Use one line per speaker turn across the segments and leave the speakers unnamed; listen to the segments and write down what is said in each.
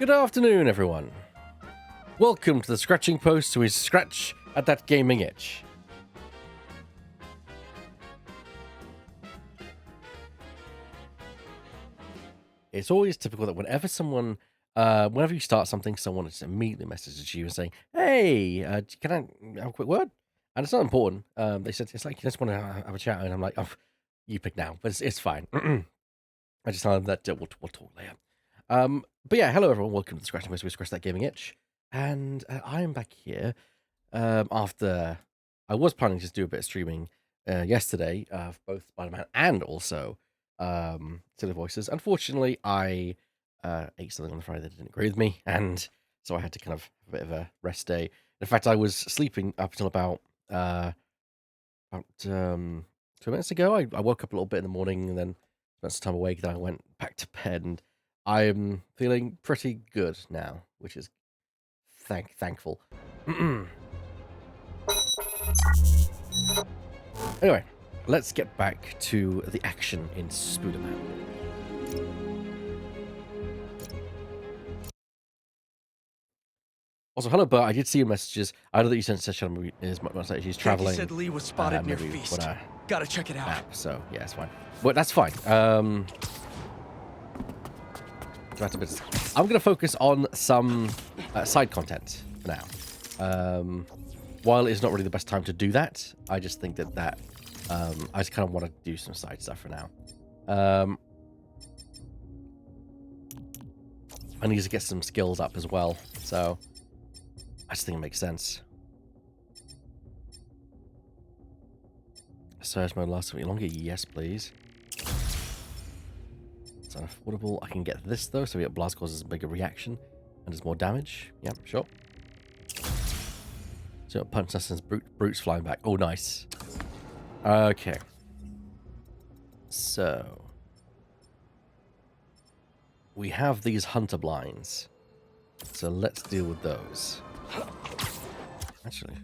Good afternoon, everyone. Welcome to the Scratching Post, so we scratch at that gaming itch. It's always typical that whenever you start something, someone just immediately messages you and saying, "Hey, can I have a quick word?" And it's not important. They said it's like you just want to have a chat, and I'm like, "Oh, you pick now," but it's fine. I just tell them that we'll talk later. But yeah, hello everyone. Welcome to the Scratching Post. We scratch that gaming itch, and I am back here after I was planning to just do a bit of streaming yesterday of both Spider-Man and also Silly Voices. Unfortunately, I ate something on the Friday that didn't agree with me, and so I had to kind of have a bit of a rest day. In fact, I was sleeping up until about 2 minutes ago. I woke up a little bit in the morning and then spent some time awake. Then I went back to bed, and I'm feeling pretty good now, which is thankful. Anyway, let's get back to the action in Spider-Man. Also, hello, Bert. I did see your messages. I know that you sent Session his message. He's traveling.
He said Lee was spotted near Feast. Gotta check it out.
Map, so yeah, it's fine. But that's fine. I'm going to focus on some side content for now. While it's not really the best time to do that, I just think that I just kind of want to do some side stuff for now. I need to get some skills up as well, so I just think it makes sense. Surge mode lasts a bit longer. Yes, please. It's unaffordable. I can get this though, so we get blast causes a bigger reaction and does more damage. Yep, sure. So punch us as brutes flying back. Oh, nice. Okay. So we have these hunter blinds. So let's deal with those. Actually.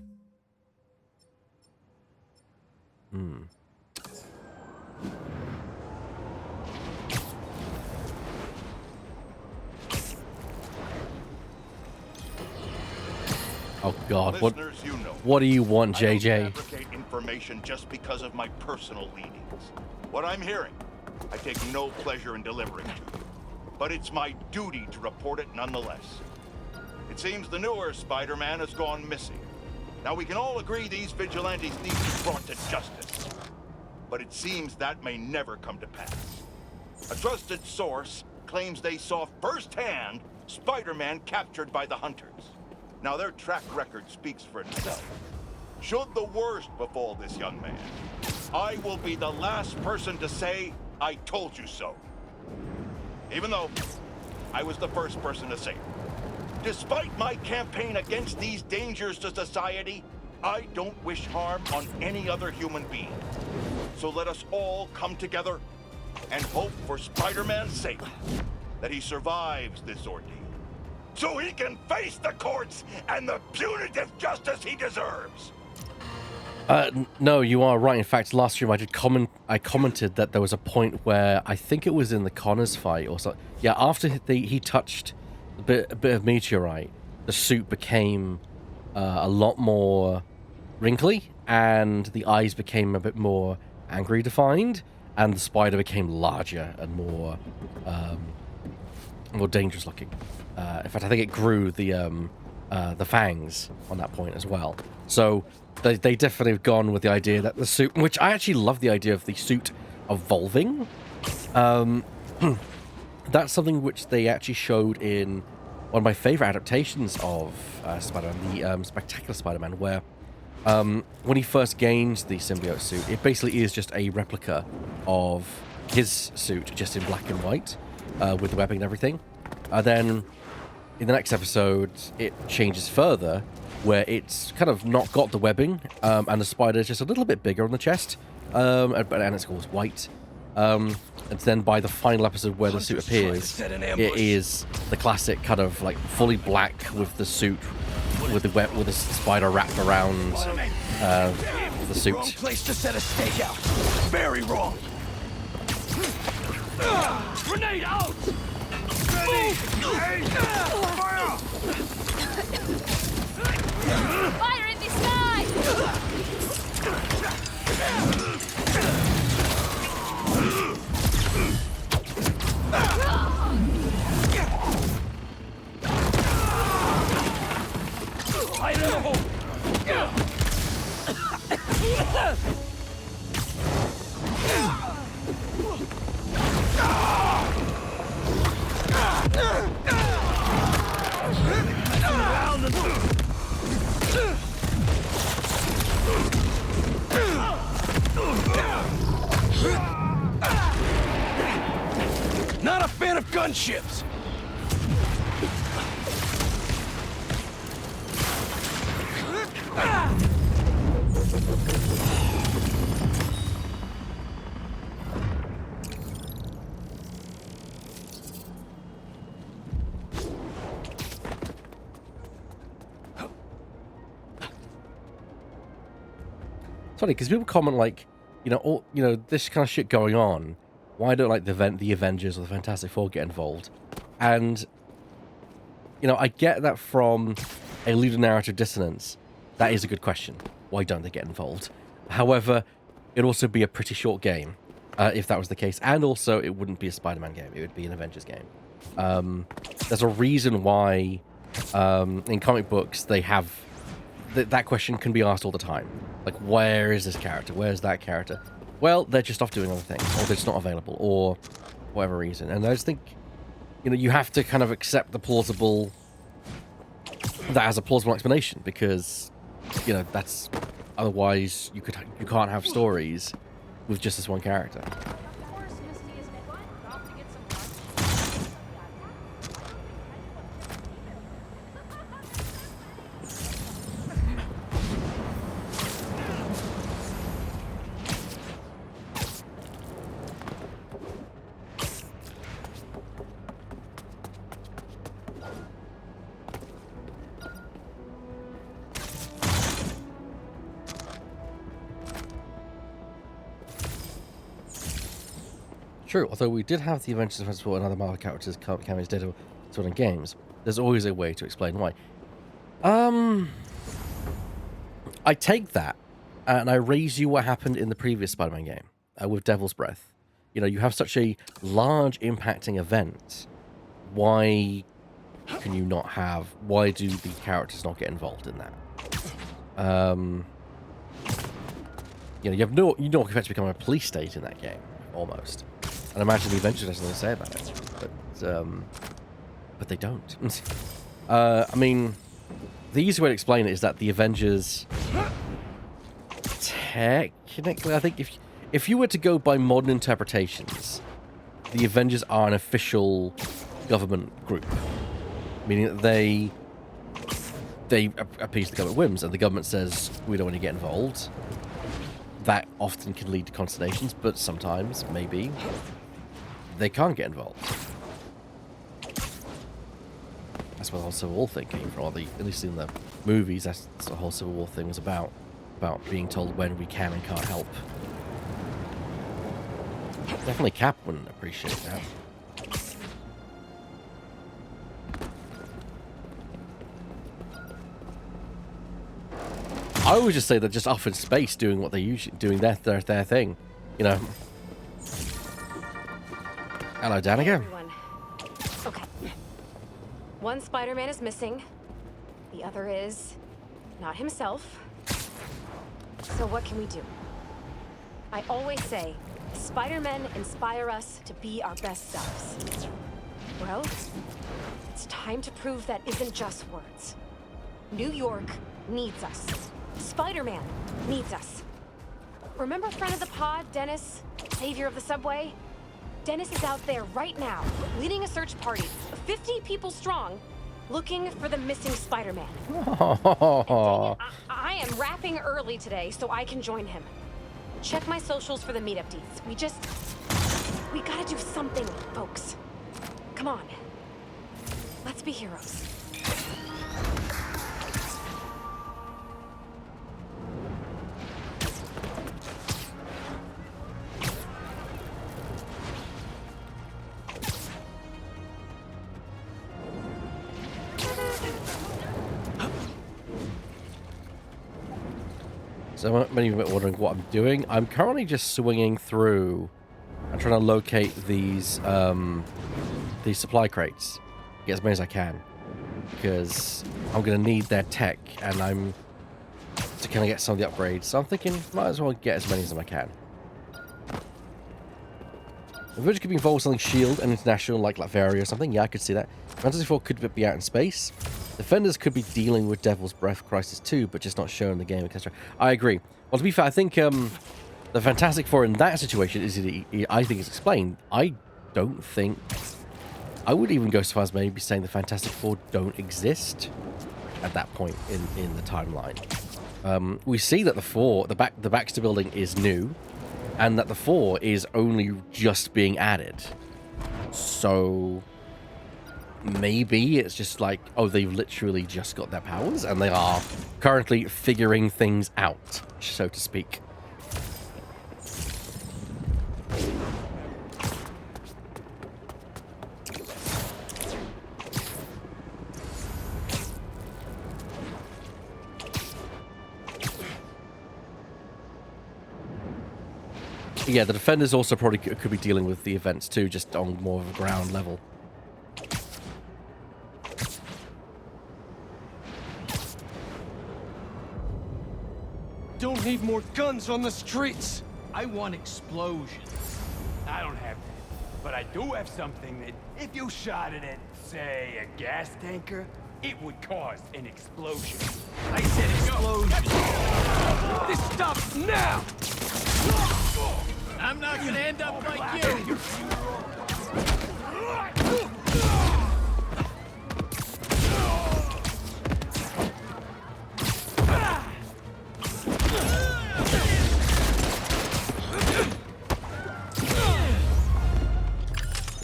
Oh God! What do you want, JJ?
I don't fabricate information just because of my personal leanings. What I'm hearing, I take no pleasure in delivering to you, but it's my duty to report it nonetheless. It seems the newer Spider-Man has gone missing. Now we can all agree these vigilantes need to be brought to justice, but it seems that may never come to pass. A trusted source claims they saw firsthand Spider-Man captured by the Hunters. Now, their track record speaks for itself. Should the worst befall this young man, I will be the last person to say, I told you so. Even though I was the first person to say it. Despite my campaign against these dangers to society, I don't wish harm on any other human being. So let us all come together and hope for Spider-Man's sake that he survives this ordeal, so he can face the courts and the punitive justice he deserves.
No, you are right. In fact, last stream I commented that there was a point where I think it was in the Connors fight or so. Yeah, after he touched a bit of meteorite, the suit became a lot more wrinkly, and the eyes became a bit more angry defined, and the spider became larger and more dangerous looking. In fact, I think it grew the fangs on that point as well. So they definitely have gone with the idea that the suit, which I actually love the idea of the suit evolving. That's something which they actually showed in one of my favorite adaptations of Spider-Man, the Spectacular Spider-Man, where when he first gains the symbiote suit, it basically is just a replica of his suit, just in black and white, with the webbing and everything. Then in the next episode, it changes further, where it's kind of not got the webbing, and the spider is just a little bit bigger on the chest, and it's called white. And then by the final episode where the suit appears, it is the classic kind of like fully black with the suit, with the spider wrapped around the suit.
Wrong place to set a stakeout. Very wrong. Grenade out!
Fire in the sky!
Not a fan of gunships.
It's funny because people comment like, this kind of shit going on. Why don't like the Avengers or the Fantastic Four get involved? And I get that from a ludonarrative dissonance. That is a good question. Why don't they get involved? However, it'd also be a pretty short game if that was the case, and also it wouldn't be a Spider-Man game. It would be an Avengers game. There's a reason why in comic books they have that question can be asked all the time. Like, where is this character? Where's that character? Well, they're just off doing other things, or they're just not available, or whatever reason. And I just think, you have to kind of accept that as a plausible explanation, because, that's otherwise you can't have stories with just this one character. True, although we did have the Adventures of Fantastic Four and other Marvel characters cameos did sort of games, there's always a way to explain why. I take that, and I raise you what happened in the previous Spider-Man game with Devil's Breath. You have such a large impacting event. Why can you not have... Why do the characters not get involved in that? You have no... You don't expect to become a police state in that game, almost. And I imagine the Avengers has something to say about it, but they don't. I mean, the easy way to explain it is that the Avengers, technically, I think if you were to go by modern interpretations, the Avengers are an official government group, meaning that they appease the government whims, and the government says we don't want to get involved. That often can lead to consternations, but sometimes, maybe, they can't get involved. That's what the whole Civil War thing came from, at least in the movies, that's the whole Civil War thing was about being told when we can and can't help. Definitely Cap wouldn't appreciate that. I always just say they're just off in space doing what they usually doing their thing, Hello, Danica.
Okay. One Spider-Man is missing. The other is not himself. So what can we do? I always say, Spider-Men inspire us to be our best selves. Well, it's time to prove that isn't just words. New York needs us. Spider-Man needs us. Remember friend of the pod, Dennis? Savior of the subway? Dennis is out there right now, leading a search party, 50 people strong, looking for the missing Spider-Man. I am wrapping early today so I can join him. Check my socials for the meetup deets. We gotta do something, folks. Come on. Let's be heroes.
So many of you are wondering what I'm doing. I'm currently just swinging through and trying to locate these supply crates, get as many as I can, because I'm going to need their tech, and I'm to kind of get some of the upgrades. So I'm thinking, might as well get as many as I can. Adventure could be involved with something Shield and International, like Latveria or something. Yeah, I could see that. Fantasy 4 could be out in space. Defenders could be dealing with Devil's Breath Crisis 2, but just not shown in the game, etc. I agree. Well, to be fair, I think the Fantastic Four in that situation is, I think, it's explained. I don't think... I would even go so far as maybe saying the Fantastic Four don't exist at that point in the timeline. We see that the Baxter building is new, and that the 4 is only just being added. So maybe it's just like, oh, they've literally just got their powers and they are currently figuring things out, so to speak. Yeah, the defenders also probably could be dealing with the events too, just on more of a ground level.
Don't need more guns on the streets.
I want explosions. I don't have that, but I do have something that, if you shot it at, say, a gas tanker, it would cause an explosion. I said explosion.
This stops now!
I'm not gonna end up like you.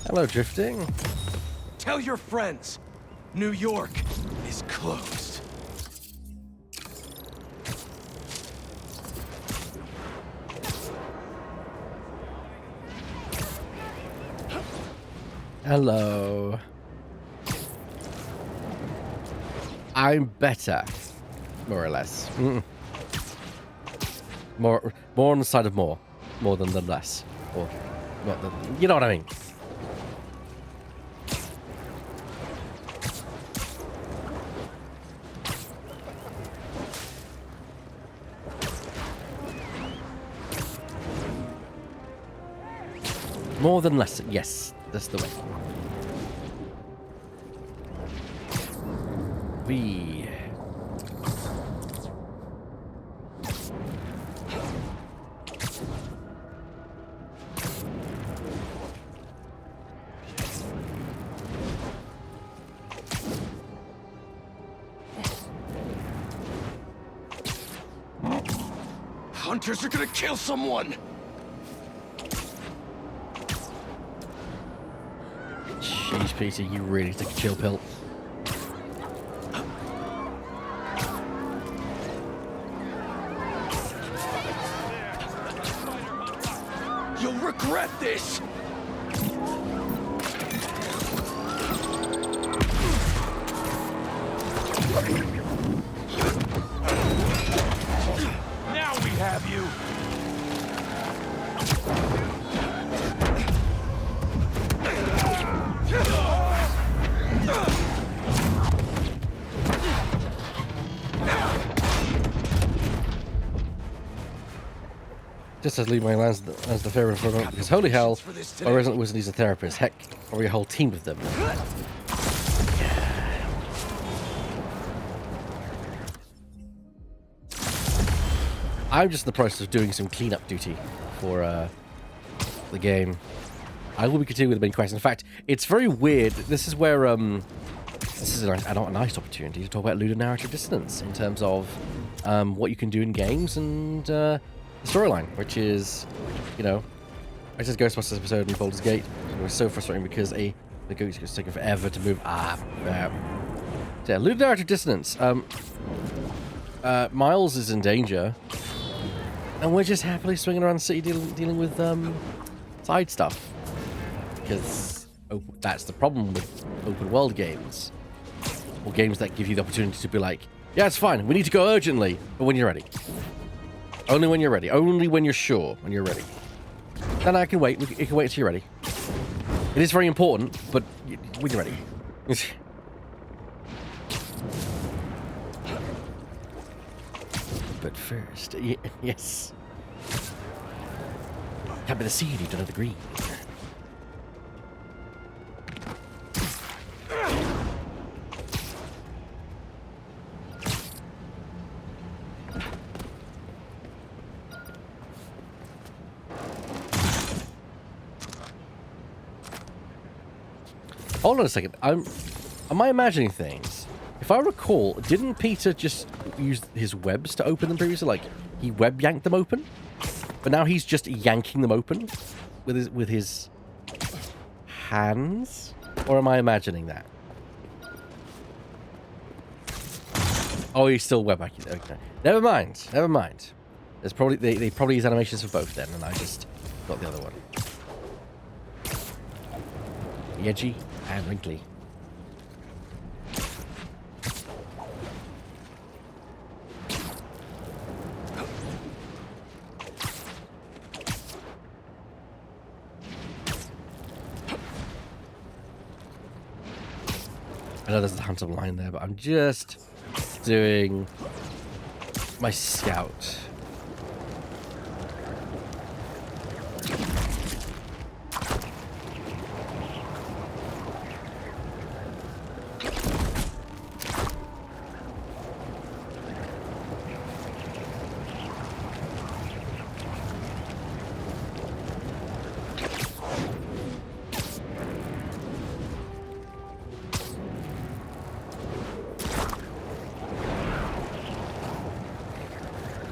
Hello, drifting.
Tell your friends, New York is closed.
Hello. I'm better, more or less. More on the side of more than less, or not than, you know what I mean. More than less, yes, that's the way. We.
Hunters are gonna kill someone!
Jeez, Peter, you really took a chill pill.
You'll regret this!
Now we have you.
Just as leave my lands as the favorite for them, because holy hell, my resident wizard needs a therapist. Heck, probably a whole team of them. I'm just in the process of doing some cleanup duty for the game. I will be continuing with the main quest. In fact, it's very weird. This is where this is a nice opportunity to talk about lunar narrative dissonance in terms of what you can do in games and the storyline, which is, you know, I just Ghostbusters episode in Baldur's Gate. It was so frustrating because the ghost was taking forever to move. Yeah, lunar narrative dissonance. Miles is in danger, and we're just happily swinging around the city dealing with side stuff, because that's the problem with open world games, or games that give you the opportunity to be like, yeah, it's fine, we need to go urgently, but when you're ready. Only when you're ready. Only when you're sure. When you're ready. No, I can wait. You can wait until you're ready. It is very important, but when you're ready. But first, yes. Can't be the seed, you don't know the green. Hold on a second. Am I imagining things? If I recall, didn't Peter just use his webs to open them previously? Like, he web yanked them open? But now he's just yanking them open with his hands? Or am I imagining that? Oh, he's still web hacking. Okay. Never mind. Never mind. There's probably they probably use animations for both then, and I just got the other one. Edgy and wrinkly. I know there's a hunter line there, but I'm just doing my scout.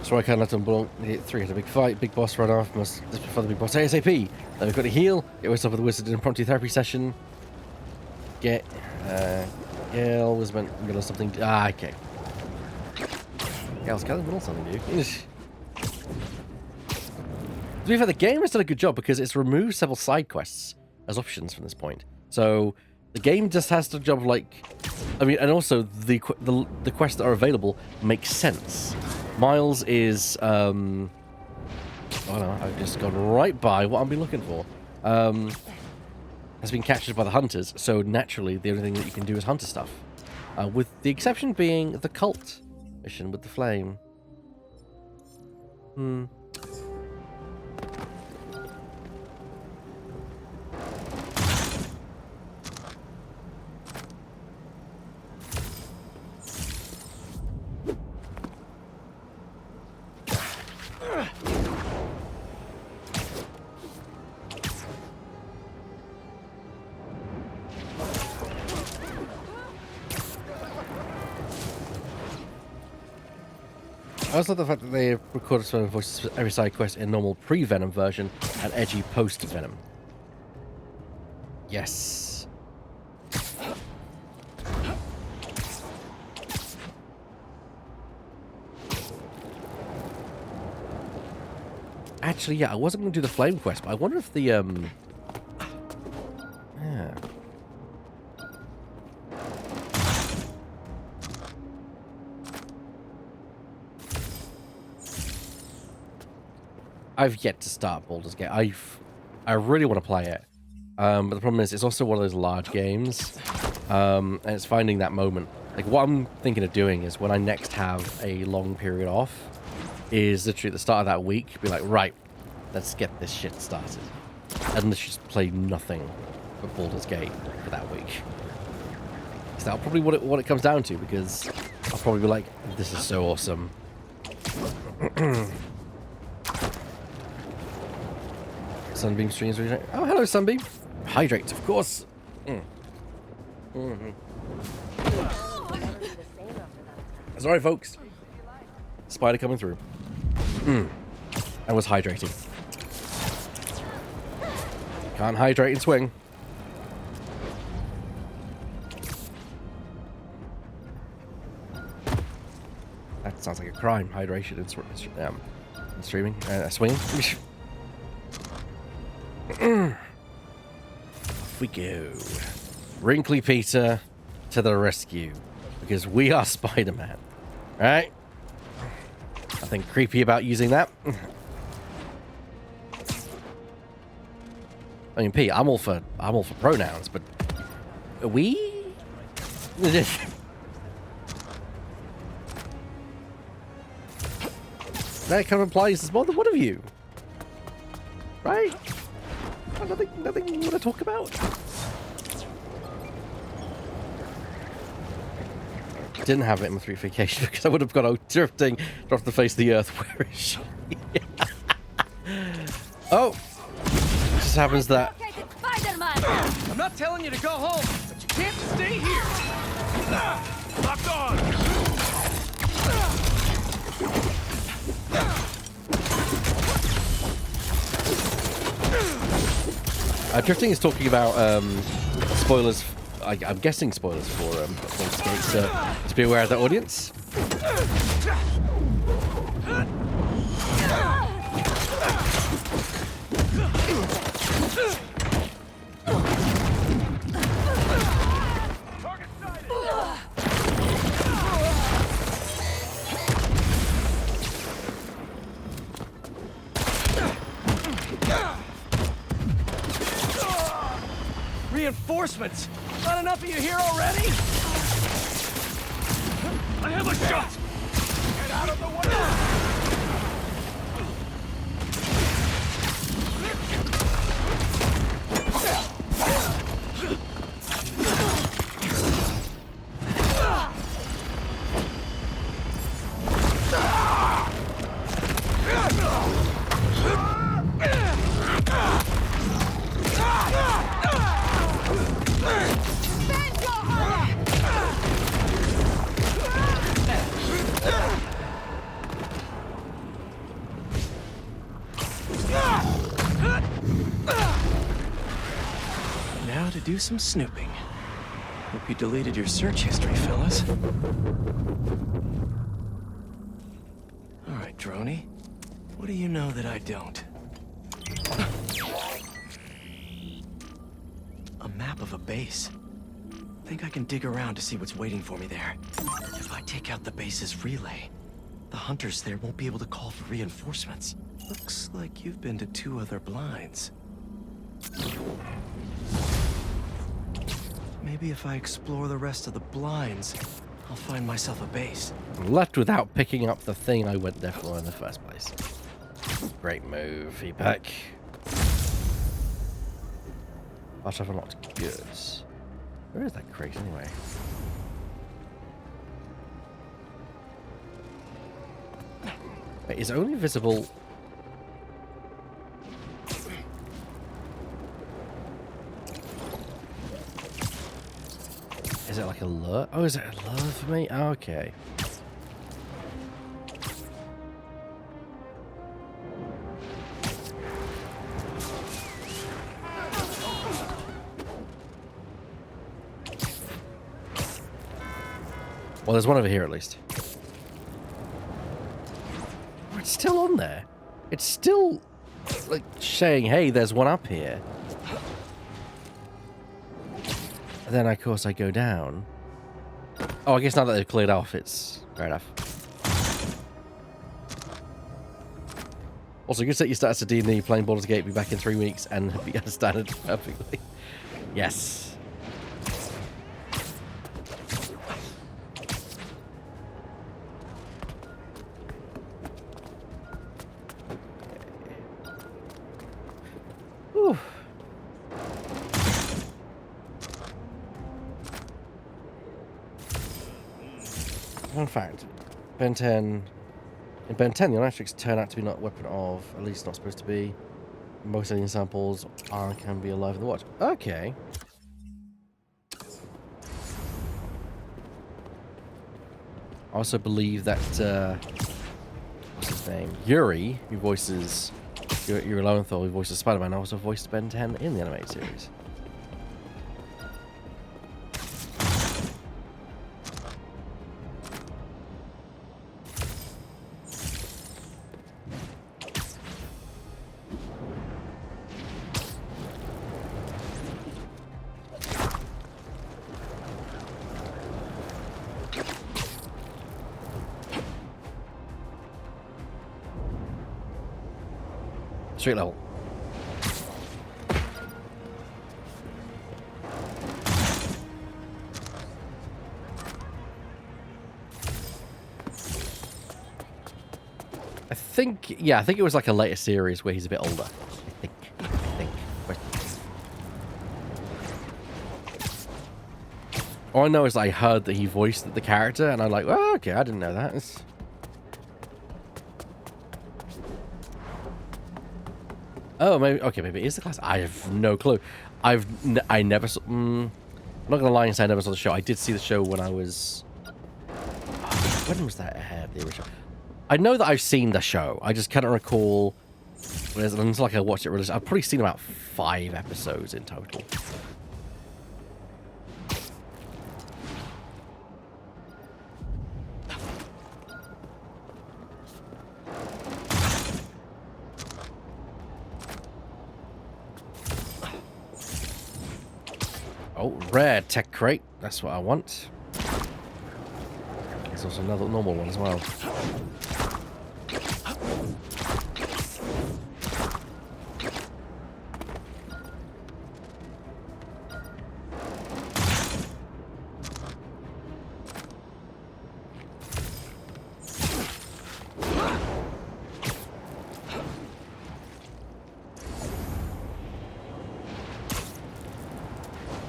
So I can't let them belong. Hit 3 had a big fight, big boss run off. Must this before the big boss ASAP. Then we've got to heal. Get yourself with the wizard in impromptu therapy session. Get Gale was meant in the middle of something. Ah, okay. Gale's kind of in the middle of something, dude. To be fair, the game has done a good job because it's removed several side quests as options from this point. So the game just has the job of, like, I mean, and also the quests that are available make sense. Miles is, oh no, I've just gone right by what I've been looking for. Has been captured by the hunters, so naturally the only thing that you can do is hunter stuff. With the exception being the cult mission with the flame. I also love the fact that they recorded some voices for every side quest in normal pre-Venom version and edgy post-Venom. Yes. Actually, yeah, I wasn't going to do the flame quest, but I wonder if the, yeah. I've yet to start Baldur's Gate. I really want to play it. But the problem is it's also one of those large games. And it's finding that moment. Like, what I'm thinking of doing is when I next have a long period off, is literally at the start of that week, be like, right, let's get this shit started. And let's just play nothing but Baldur's Gate for that week. Because that'll probably what it comes down to, because I'll probably be like, this is so awesome. Sunbeam streams. Oh, hello, Sunbeam. Hydrate, of course. Sorry, folks. Spider coming through. I was hydrating. Can't hydrate and swing. That sounds like a crime. Hydration and streaming. Swinging. Off we go. Wrinkly Peter to the rescue. Because we are Spider-Man. Alright? Nothing creepy about using that. I mean, Pete, I'm all for pronouns, but we. That kind of implies there's more than one of you, right? Nothing you want to talk about. Didn't have it in my 3 vacation because I would have gone out drifting, dropped the face of the earth. Where is she? Oh, it just happens that.
I'm not telling you to go home, but you can't stay here. Locked on.
Drifting is talking about spoilers. I'm guessing spoilers for Baldur's Gate, so to be aware of the audience.
Reinforcements! Not enough of you here already? I have a shot! Get out of the way! Now to do some snooping. Hope you deleted your search history, fellas. All right, Droney. What do you know that I don't? A map of a base. Think I can dig around to see what's waiting for me there. If I take out the base's relay, the hunters there won't be able to call for reinforcements. Looks like you've been to 2 other blinds. Maybe if I explore the rest of the blinds, I'll find myself a base.
Left without picking up the thing I went there for in the first place. Great move, feedback. But I've unlocked goods. Where is that crate anyway? Wait, it's only visible. Is it like a lure? Oh, is it a lure for me? Oh, okay. Well, there's one over here at least. Oh, it's still on there. It's still like saying, hey, there's one up here. And then, of course, I go down. Oh, I guess now that they've cleared off, it's fair enough. Also, good set your stats to D&D, playing Baldur's Gate, be back in 3 weeks, and be understand it perfectly. Yes. Whew. Fun fact, Ben 10... In Ben 10, the electrics turn out to be not a weapon of, at least not supposed to be. Most alien samples can be alive in the watch. Okay. I also believe that, what's his name? Yuri, who voices Yuri Lowenthal, who voices Spider-Man, also voiced Ben 10 in the animated series. Street level. I think it was like a later series where he's a bit older. I think. All I know is I heard that he voiced the character, and I'm like, oh, okay, I didn't know that. Oh, maybe it is the class. I have no clue. I never saw. I'm not gonna lie and say I never saw the show. I did see the show when I was. When was that aired? The original. I know that I've seen the show. I just cannot recall. It's like I watched it released. I've probably seen about 5 episodes in total. Oh, rare tech crate. That's what I want. There's also another normal one as well.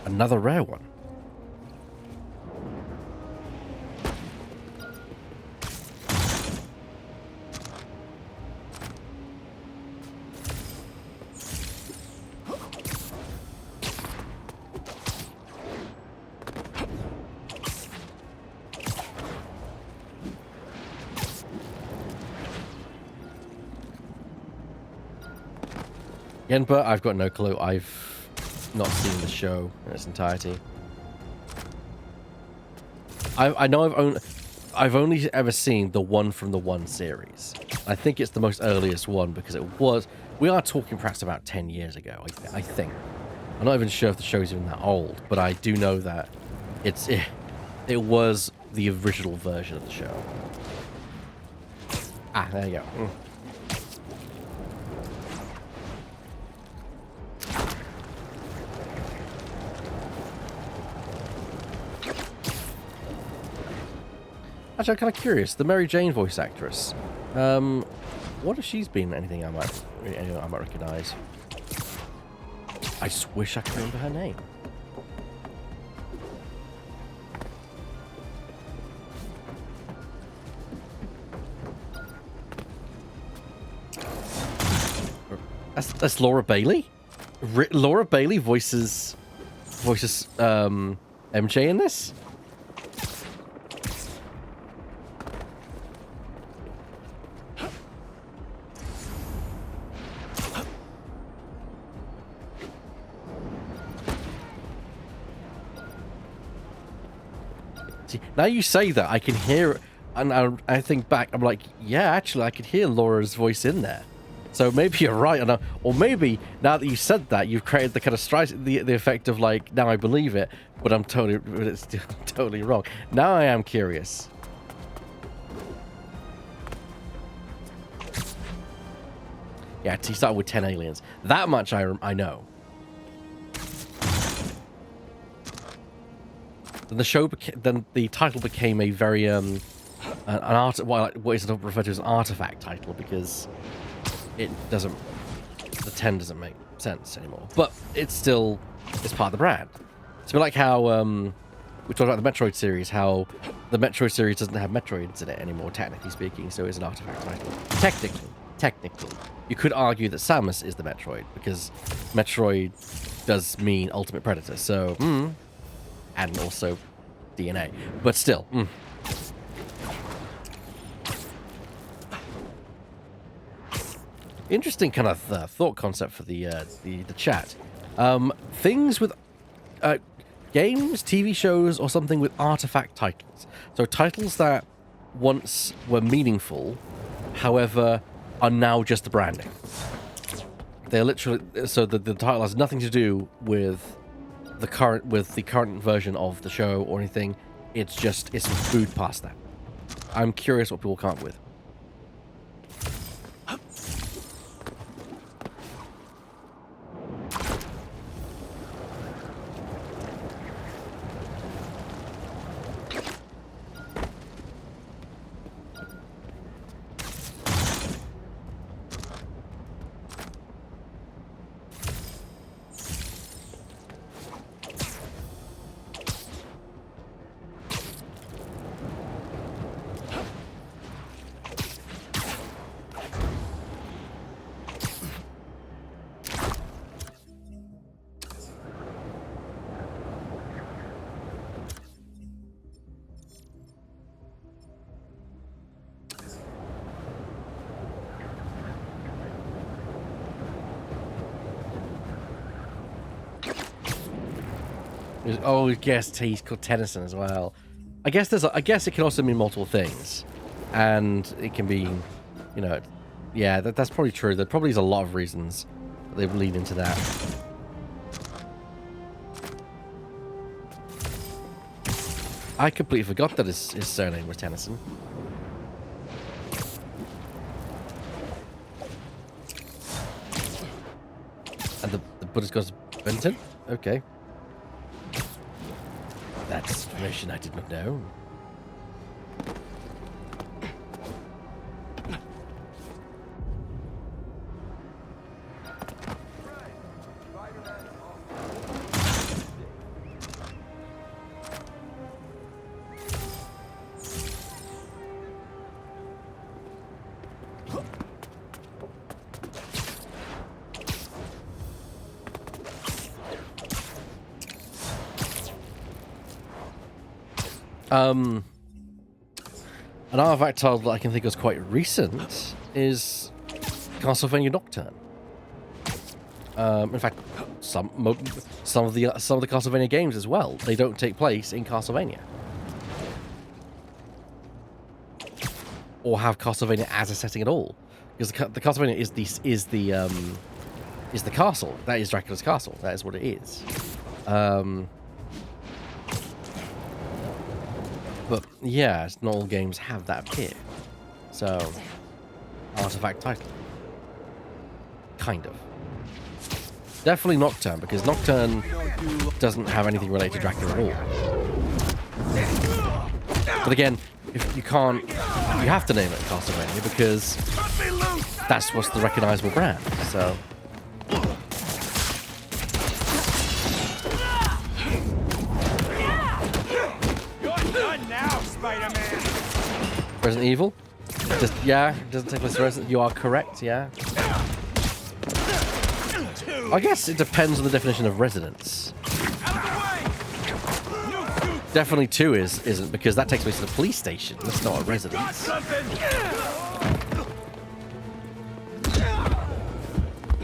Another rare one. Again, but I've got no clue. I've not seen the show in its entirety. I know I've only ever seen the one from the one series. I think it's the most earliest one because it was. We are talking perhaps about 10 years ago. I think. I'm not even sure if the show's even that old, but I do know that it was the original version of the show. Ah, there you go. Actually, I'm kind of curious. The Mary Jane voice actress. What if she's been anything I might recognize? I wish I could remember her name. That's Laura Bailey. Laura Bailey voices MJ in this. Now you say that, I can hear it, and I think back, I'm like, yeah, actually, I could hear Laura's voice in there. So maybe you're right, or maybe now that you said that, you've created the kind of the effect of like, now I believe it, but it's totally wrong. Now I am curious. Yeah, he started with 10 aliens. That much I know. Then the title became a very what is referred to as an artifact title because the 10 doesn't make sense anymore. But it's part of the brand. It's a bit like how we talked about the Metroid series, how the Metroid series doesn't have Metroids in it anymore, technically speaking, so it's an artifact title. Technically. You could argue that Samus is the Metroid because Metroid does mean Ultimate Predator, so and also DNA, but still. Interesting kind of thought concept for the chat. Things with games, TV shows, or something with artifact titles. So titles that once were meaningful, however, are now just the branding. They're literally the title has nothing to do with the current version of the show or anything. It's food past that. I'm curious what people come up with. Oh, yes, he's called Tennyson as well. I guess it can also mean multiple things, and it can be, you know, yeah, that's probably true. There probably is a lot of reasons that they lead into that. I completely forgot that his surname was Tennyson. And the Buddha's got Benton? Okay. That's information I did not know. An artifact title that I can think was quite recent is Castlevania Nocturne. In fact, some of the Castlevania games as well. They don't take place in Castlevania, or have Castlevania as a setting at all, because the Castlevania is the castle. That is Dracula's castle. That is what it is. But yeah, not all games have that appear. So, artifact title. Kind of. Definitely Nocturne, because Nocturne doesn't have anything related to Dracula at all. But again, if you can't, you have to name it Castlevania, because that's what's the recognizable brand. So. Resident Evil? Yeah, it doesn't take place in Resident. You are correct, yeah. I guess it depends on the definition of residence. Definitely 2 isn't, because that takes place at a police station. That's not a residence.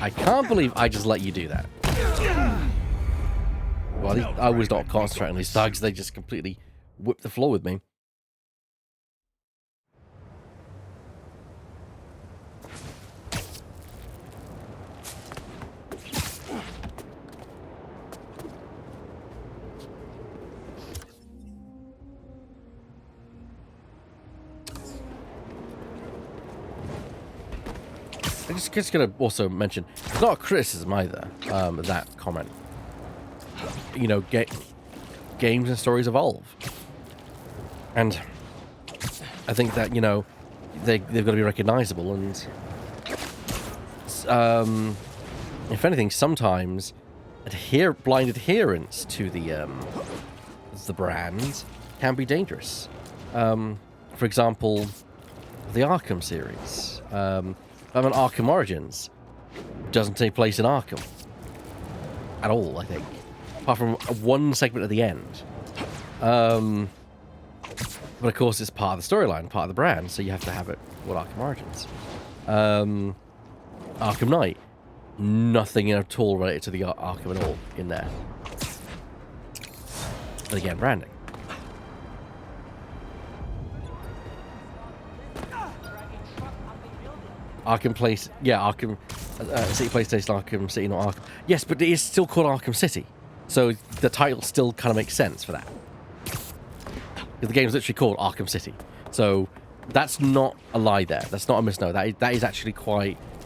I can't believe I just let you do that. Well, I was not concentrating on these thugs. They just completely whipped the floor with me. I'm just going to also mention, it's not a criticism either, that comment. You know, games and stories evolve. And I think that, you know, they've got to be recognizable, and if anything, sometimes blind adherence to the brand can be dangerous. For example, the Arkham series. Arkham Origins doesn't take place in Arkham at all, I think, apart from one segment at the end. But of course, it's part of the storyline, part of the brand, so you have to have it with Arkham Origins. Arkham Knight, nothing at all related to the Arkham at all in there. But again, branding. Arkham Place, yeah, Arkham City PlayStation, Arkham City, not Arkham. Yes, but it is still called Arkham City, so the title still kind of makes sense for that. Because the game is literally called Arkham City, so that's not a lie there. That's not a misnomer. That is actually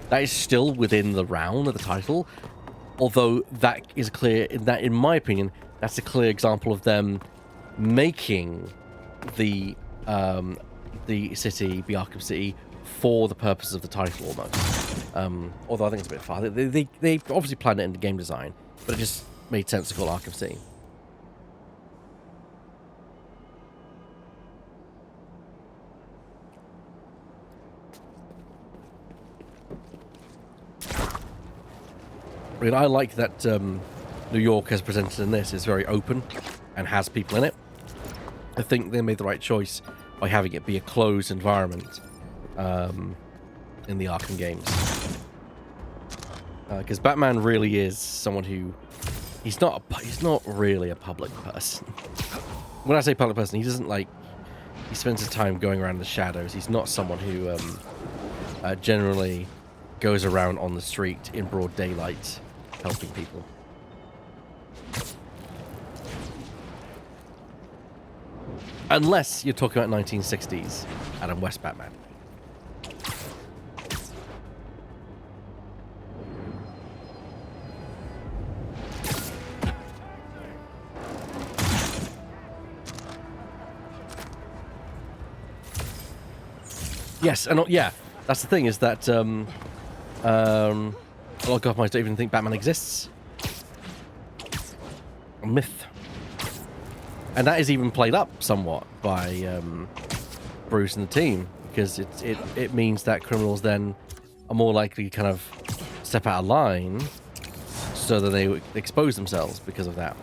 that is still within the realm of the title. Although that is clear in my opinion, that's a clear example of them making the city be Arkham City for the purposes of the title, almost. Although I think it's a bit far. They obviously planned it into game design, but it just made sense to call Arkham City. I mean, I like that New York, as presented in this, is very open and has people in it. I think they made the right choice by having it be a closed environment in the Arkham games. Because Batman really is someone who he's not really a public person. When I say public person, he doesn't like. He spends his time going around in the shadows. He's not someone who generally goes around on the street in broad daylight helping people. Unless you're talking about 1960s Adam West Batman. Yes, and yeah, that's the thing, is that a lot of Gothamites don't even think Batman exists. A myth. And that is even played up somewhat by Bruce and the team, because it means that criminals then are more likely to kind of step out of line, so that they expose themselves because of that.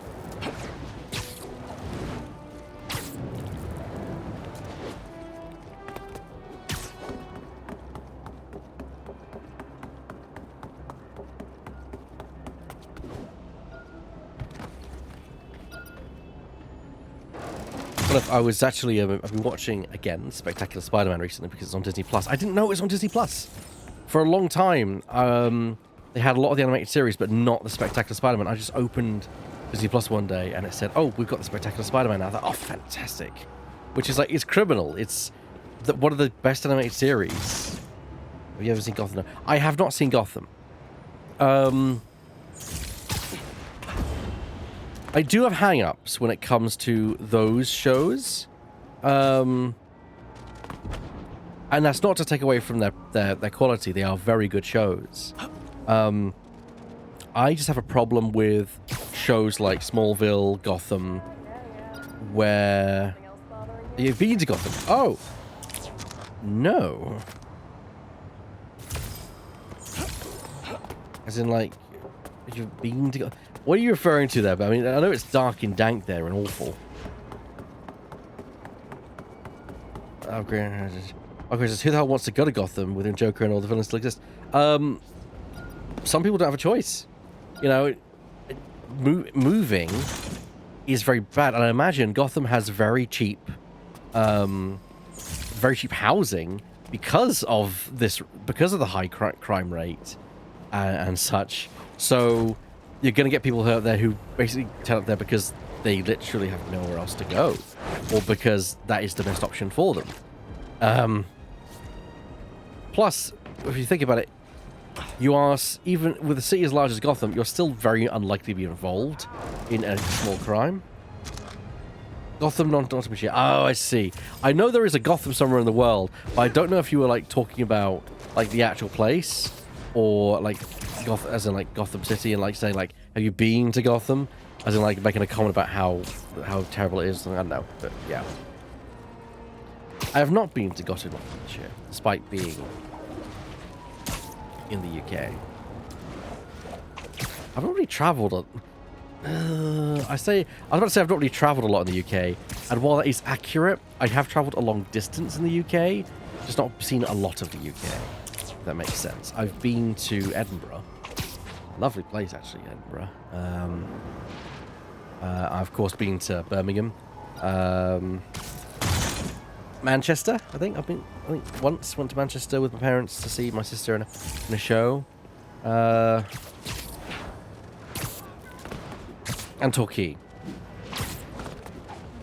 I was actually, I've been watching, again, Spectacular Spider-Man recently because it's on Disney+. I didn't know it was on Disney+. For a long time, they had a lot of the animated series, but not the Spectacular Spider-Man. I just opened Disney+ one day, and it said, oh, we've got the Spectacular Spider-Man now. I thought, oh, fantastic. Which is like, it's criminal. It's one of the best animated series. Have you ever seen Gotham? I have not seen Gotham. I do have hang-ups when it comes to those shows. And that's not to take away from their quality. They are very good shows. I just have a problem with shows like Smallville, Gotham, where... You've been to Gotham? Oh! No. As in, like, you've been to Gotham? What are you referring to there? I mean, I know it's dark and dank there and awful. Oh, great. Okay, so who the hell wants to go to Gotham within Joker and all the villains still exist? Some people don't have a choice. You know, moving is very bad. And I imagine Gotham has very cheap housing because of the high crime rate and such. So you're going to get people out there who basically turn up there because they literally have nowhere else to go, or because that is the best option for them. Plus, if you think about it, you are, even with a city as large as Gotham, you're still very unlikely to be involved in a small crime. Gotham, Nottinghamshire. Oh, I see. I know there is a Gotham somewhere in the world, but I don't know if you were like talking about like the actual place, or like as in like Gotham City, and like saying like, have you been to Gotham? As in like making a comment about how terrible it is. I don't know, but yeah. I have not been to Gotham, Nottinghamshire, despite being in the UK. I've not really travelled. I was about to say I've not really travelled a lot in the UK, and while that is accurate, I have travelled a long distance in the UK, just not seen a lot of the UK. If that makes sense. I've been to Edinburgh. Lovely place, actually, Edinburgh. I've of course been to Birmingham, Manchester. I think once went to Manchester with my parents to see my sister in a show, and Torquay,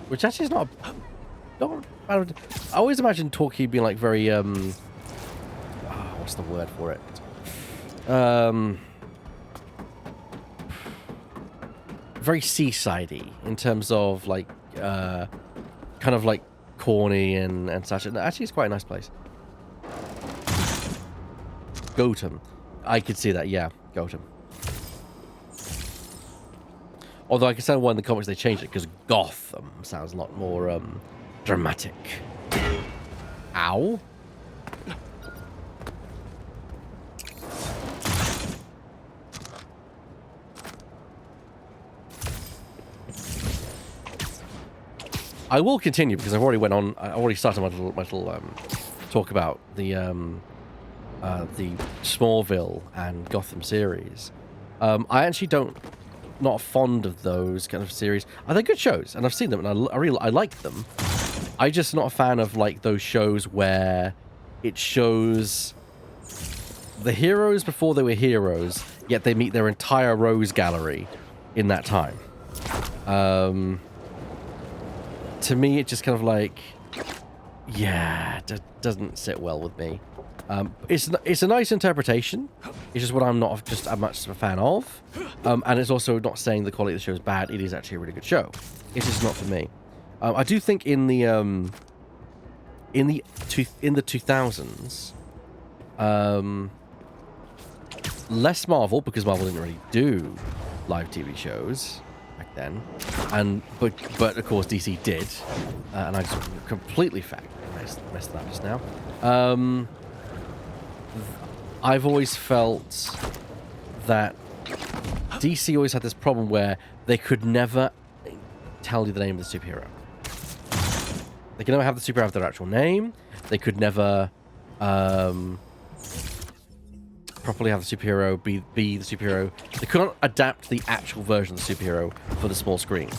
which actually is not. I always imagine Torquay being like very what's the word for it? Very seasidey in terms of like kind of like corny and such. And actually, it's quite a nice place. Gotham, I could see that. Yeah, Gotham. Although I can say why in the comics they changed it, because Gotham sounds a lot more dramatic. Ow. I will continue because I've already I already started my little talk about the Smallville and Gotham series. I actually don't not fond of those kind of series. They're good shows, and I've seen them, and I like them. I'm just not a fan of like those shows where it shows the heroes before they were heroes, yet they meet their entire Rose Gallery in that time. To me, it just kind of like, yeah, doesn't sit well with me. It's a nice interpretation. It's just what I'm not just as much a fan of. And it's also not saying the quality of the show is bad. It is actually a really good show. It's just not for me. I do think in the 2000s, less Marvel, because Marvel didn't really do live TV shows back then, but of course DC did, and I just completely messed that up just now. I've always felt that DC always had this problem where they could never tell you the name of the superhero. They could never have the superhero have their actual name. They could never properly have the superhero be the superhero. They couldn't adapt the actual version of the superhero for the small screen,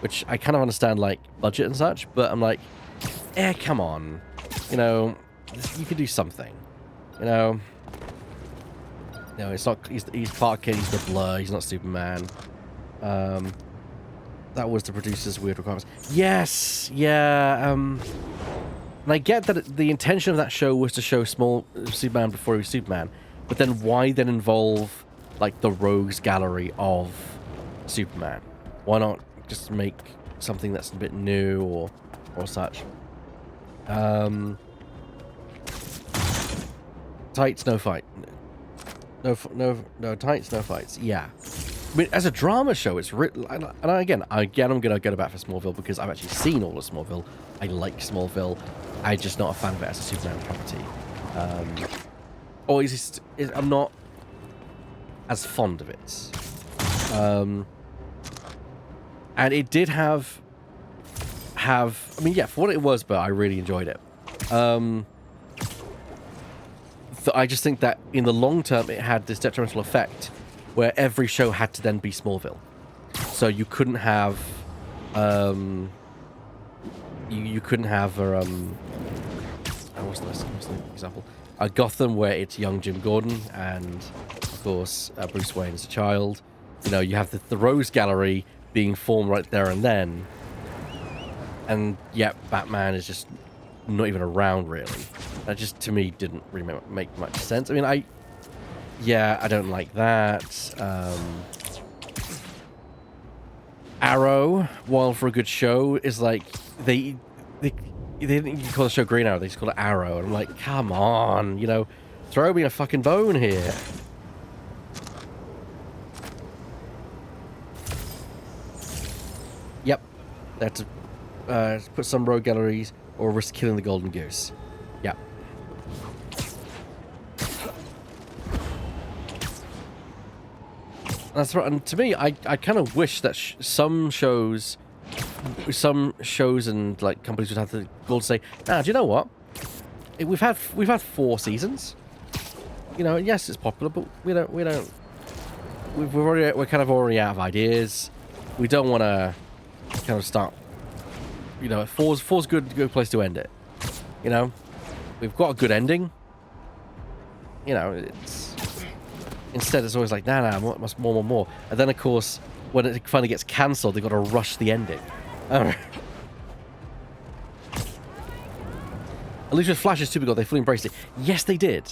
which I kind of understand, like budget and such. But I'm like, come on, you could do something, No, it's not. He's Clark Kent. He's the Blur. He's not Superman. That was the producer's weird requirements. Yes, yeah. And I get that the intention of that show was to show small Superman before he was Superman. But then why then involve, like, the rogues gallery of Superman? Why not just make something that's a bit new or such? Tights, no fight. No tights, no fights. Yeah. I mean, as a drama show, it's and again, I'm gonna go back for Smallville because I've actually seen all of Smallville. I like Smallville. I'm just not a fan of it as a Superman property. I'm not as fond of it. And it did have. I mean, yeah, for what it was, but I really enjoyed it. I just think that in the long term, it had this detrimental effect where every show had to then be Smallville. So you couldn't have, you couldn't have what's the example? Gotham, where it's young Jim Gordon and, of course, Bruce Wayne as a child. You have the Rose Gallery being formed right there and then. And, yeah, Batman is just not even around, really. That just, to me, didn't really make much sense. I mean, I don't like that. Arrow, while for a good show, is like, they didn't even call the show Green Arrow, they just call it Arrow. And I'm like, come on, throw me a fucking bone here. Yep. That's put some rogue galleries or risk killing the golden goose. Yep. That's right. And to me, I kind of wish that some shows and like companies would have the goal to say, "Nah, do you know what? We've had 4 seasons. Yes, it's popular, but we're kind of already out of ideas. We don't want to kind of start. Four's good place to end it. We've got a good ending. Instead, it's always like, nah, more. And then, of course, when it finally gets cancelled, they've got to rush the ending. At least with Flash is Supergirl, they fully embraced it. Yes, they did.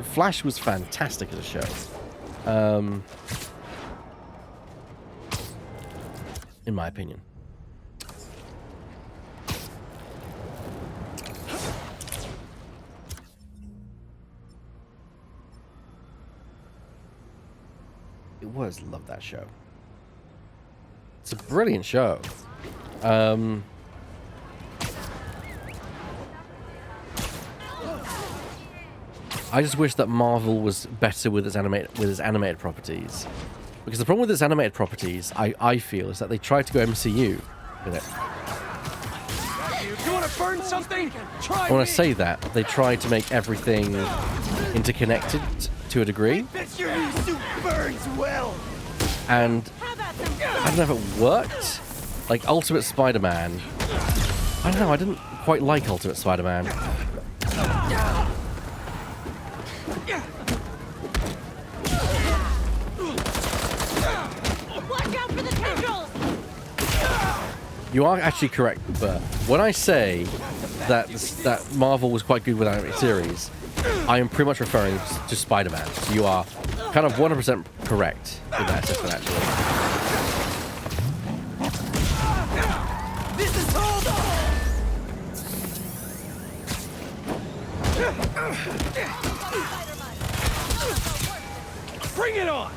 Flash was fantastic as a show. In my opinion. Love that show. It's a brilliant show. I just wish that Marvel was better with its animated properties, because the problem with its animated properties, I feel, is that they try to go MCU with it.
You want to burn something?
I want to say that they try to make everything interconnected to a degree.
Bet your new suit burns well.
and I don't know if it worked. Like Ultimate Spider-Man, I don't know, I didn't quite like Ultimate Spider-Man.
Watch out for the tendrils!
You are actually correct, but when I say that Marvel was quite good with animated series, I am pretty much referring to Spider-Man. So you are kind of 100% correct in that assessment, actually.
This is holdouts! Bring it on!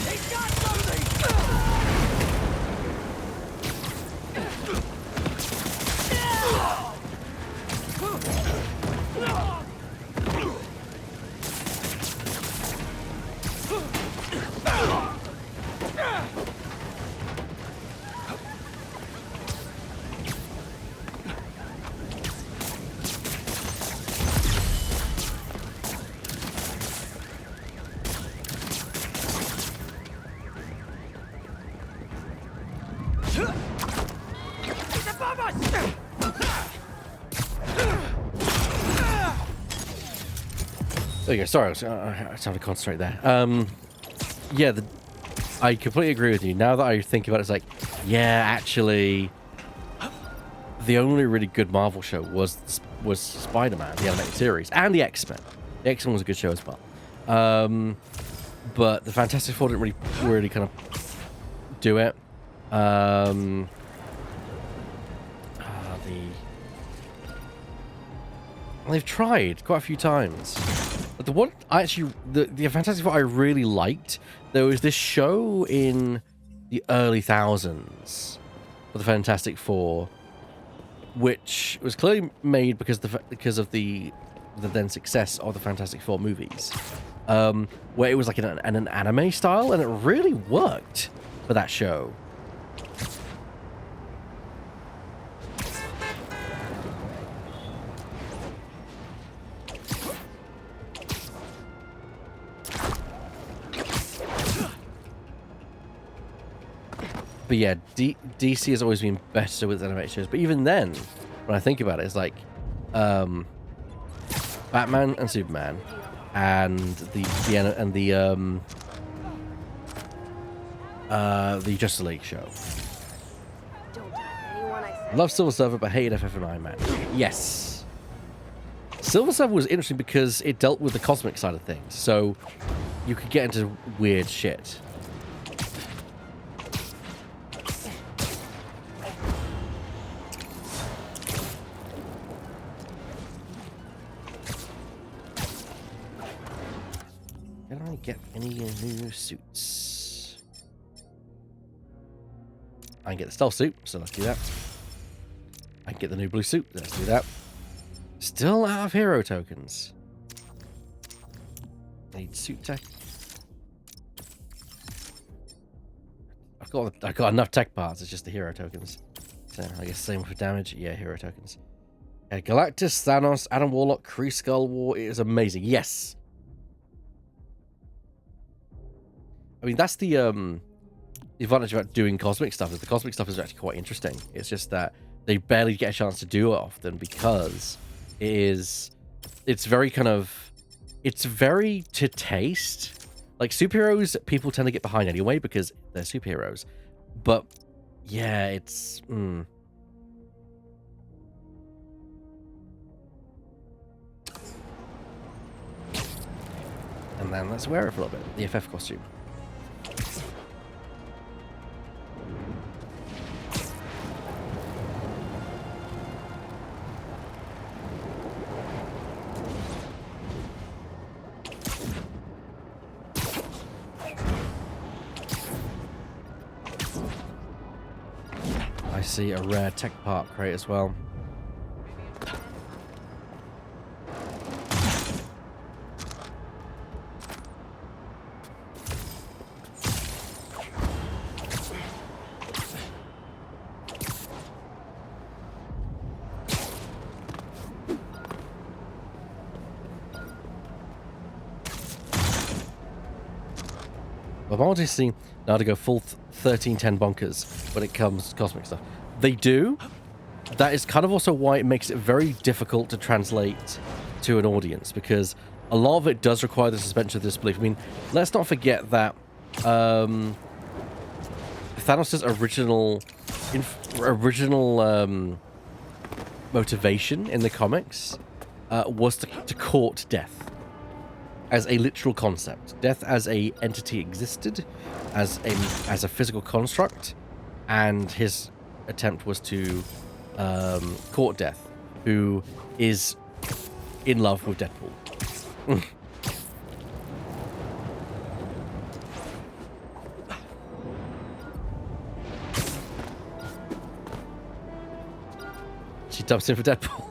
They got something!
There you go. Sorry, I was trying to concentrate there. Yeah, I completely agree with you. Now that I think about it, it's like, yeah, actually, the only really good Marvel show was Spider-Man, the animated series, and the X-Men. The X-Men was a good show as well. But the Fantastic Four didn't really kind of do it. They've tried quite a few times. But the Fantastic Four I really liked, there was this show in the early thousands for the Fantastic Four, which was clearly made because of the then success of the Fantastic Four movies, where it was like an anime style, and it really worked for that show. But yeah, DC has always been better with animated shows. But even then, when I think about it, it's like Batman and Superman, and the Justice League show. Love Silver Surfer, but hated FF and Iron Man. Yes, Silver Surfer was interesting because it dealt with the cosmic side of things, so you could get into weird shit. Can I get any new suits? I can get the stealth suit, so let's do that. I can get the new blue suit, let's do that. Still out of hero tokens. Need suit tech. I've got enough tech parts, it's just the hero tokens. So I guess same for damage. Yeah, hero tokens. Galactus, Thanos, Adam Warlock, Kree Skull War. It is amazing. Yes. I mean, that's the advantage about doing cosmic stuff, is the cosmic stuff is actually quite interesting. It's just that they barely get a chance to do it often because it's very to taste. Like superheroes, people tend to get behind anyway because they're superheroes. But yeah, it's And then let's wear it for a little bit. The FF costume. I see a rare tech part crate as well. But I want to see now to go full 1310 bonkers when it comes to cosmic stuff. They do. That is kind of also why it makes it very difficult to translate to an audience, because a lot of it does require the suspension of disbelief. I mean, let's not forget that Thanos' original motivation in the comics was to court death as a literal concept. Death as a entity existed, as a physical construct, and his attempt was to court Death, who is in love with Deadpool. She dumps in for Deadpool.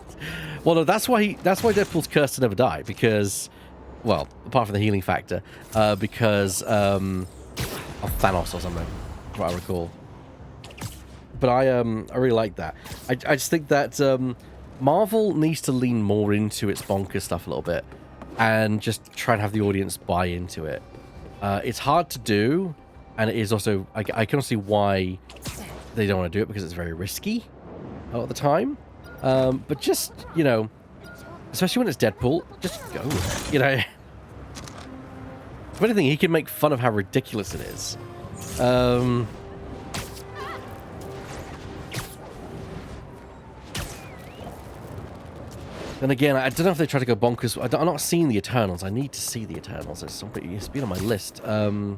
Well, no, that's why Deadpool's cursed to never die, because, well, apart from the healing factor, because of Thanos or something, what I recall. But I really like that. I just think that Marvel needs to lean more into its bonkers stuff a little bit and just try and have the audience buy into it. It's hard to do, and it is also, I can see why they don't want to do it, because it's very risky a lot of the time. But just, you know, especially when it's Deadpool, just go with it, you know. If anything, he can make fun of how ridiculous it is. Then again, I don't know if they try to go bonkers. I'm not seeing the Eternals. I need to see the Eternals. It's been on my list. Of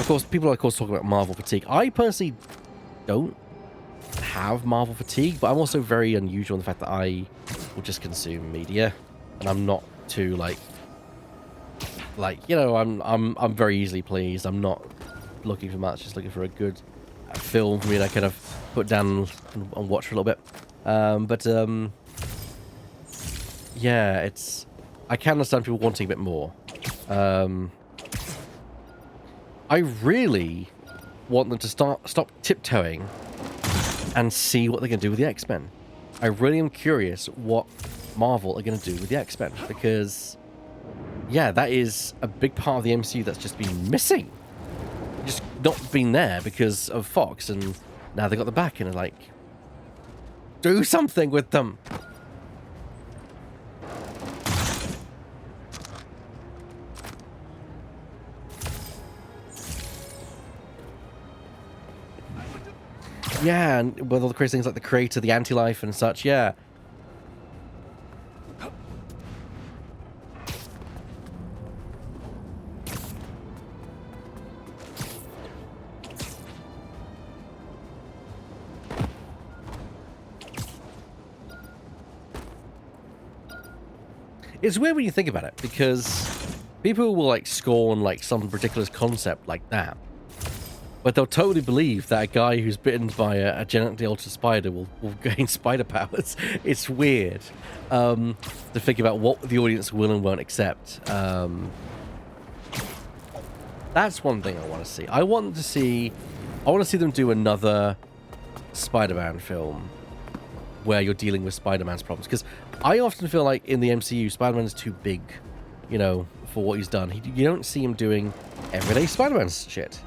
course, people are of course talking about Marvel fatigue. I personally don't have Marvel fatigue, but I'm also very unusual in the fact that I will just consume media, and I'm not too like you know, I'm very easily pleased. I'm not looking for much, just looking for a good film for me to kind of put down and watch for a little bit. Yeah, I can understand people wanting a bit more. I really want them to stop tiptoeing and see what they're going to do with the X-Men. I really am curious what Marvel are going to do with the X-Men, because, yeah, that is a big part of the MCU that's just been missing. Just not been there because of Fox, and now they got the back and are like, do something with them. Yeah, and with all the crazy things like the Creator, the Anti-Life and such, yeah. It's weird when you think about it, because people will like scorn like some ridiculous concept like that, but they'll totally believe that a guy who's bitten by a genetically altered spider will gain spider powers. It's weird to think about what the audience will and won't accept. That's one thing I want to see. I want to see them do another Spider-Man film where you're dealing with Spider-Man's problems, because I often feel like in the MCU, Spider-Man is too big, you know, for what he's done. You don't see him doing everyday Spider-Man shit.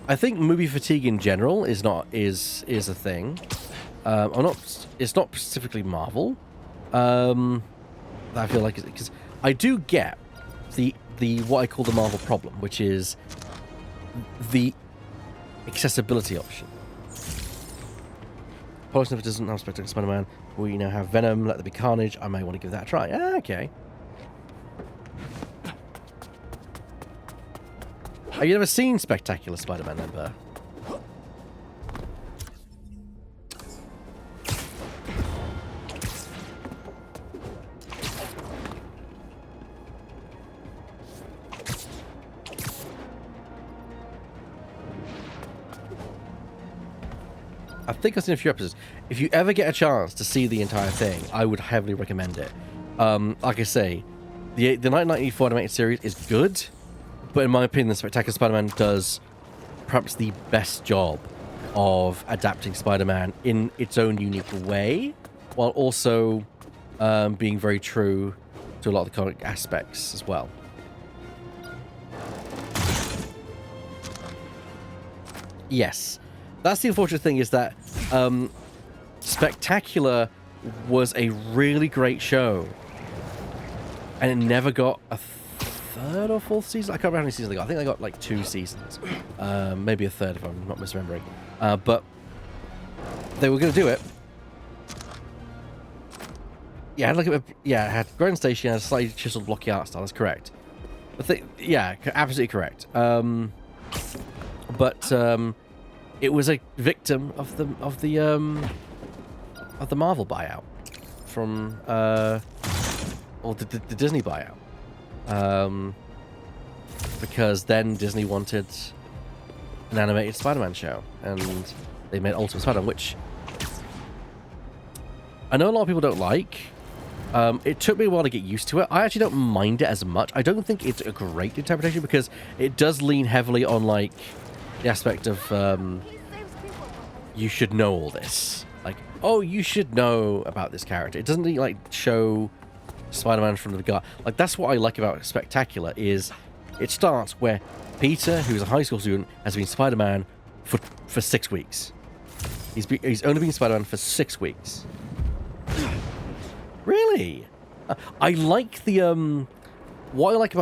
I think movie fatigue in general is a thing. It's not specifically Marvel. I feel like, because I do get the what I call the Marvel problem, which is the accessibility option. Polish if it doesn't have Spectacular Spider-Man. We now have Venom, Let There Be Carnage. I may want to give that a try. Ah, okay. Have you ever seen Spectacular Spider-Man, Ember? I think I've seen a few episodes. If you ever get a chance to see the entire thing, I would heavily recommend it. Like I say, the 1994 animated series is good, but in my opinion, the Spectacular Spider-Man does perhaps the best job of adapting Spider-Man in its own unique way. while also being very true to a lot of the comic aspects as well. Yes, that's the unfortunate thing, is that Spectacular was a really great show, and it never got a third or fourth season. I can't remember how many seasons they got. I think they got like 2 seasons, maybe a third if I'm not misremembering. But they were going to do it. Yeah, look at it had Grand Station, had a slightly chiseled, blocky art style. That's correct. But yeah, absolutely correct. But it was a victim of the Marvel buyout from or the Disney buyout. Because then Disney wanted an animated Spider-Man show, and they made Ultimate Spider-Man, which I know a lot of people don't like. It took me a while to get used to it. I actually don't mind it as much. I don't think it's a great interpretation, because it does lean heavily on, like, the aspect of you should know all this. Like, oh, you should know about this character. It doesn't, like, show Spider-Man from the beginning. Like, that's what I like about Spectacular, is it starts where Peter, who's a high school student, has been Spider-Man for 6 weeks. He's only been Spider-Man for 6 weeks. Really? I like the what I like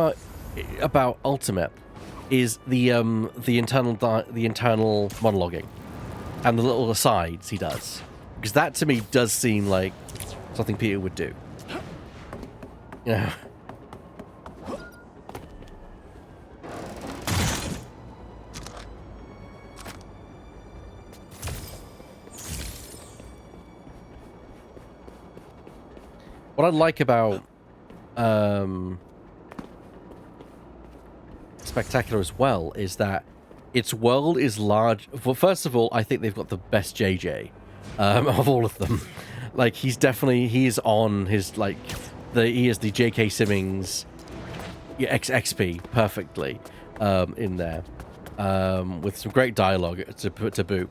about Ultimate is the internal monologuing and the little asides he does, because that to me does seem like something Peter would do. Yeah. What I like about Spectacular as well is that its world is large. Well, first of all, I think they've got the best JJ of all of them. Like, he is on his, like, he is the J.K. Simmons XP perfectly in there, with some great dialogue to boot.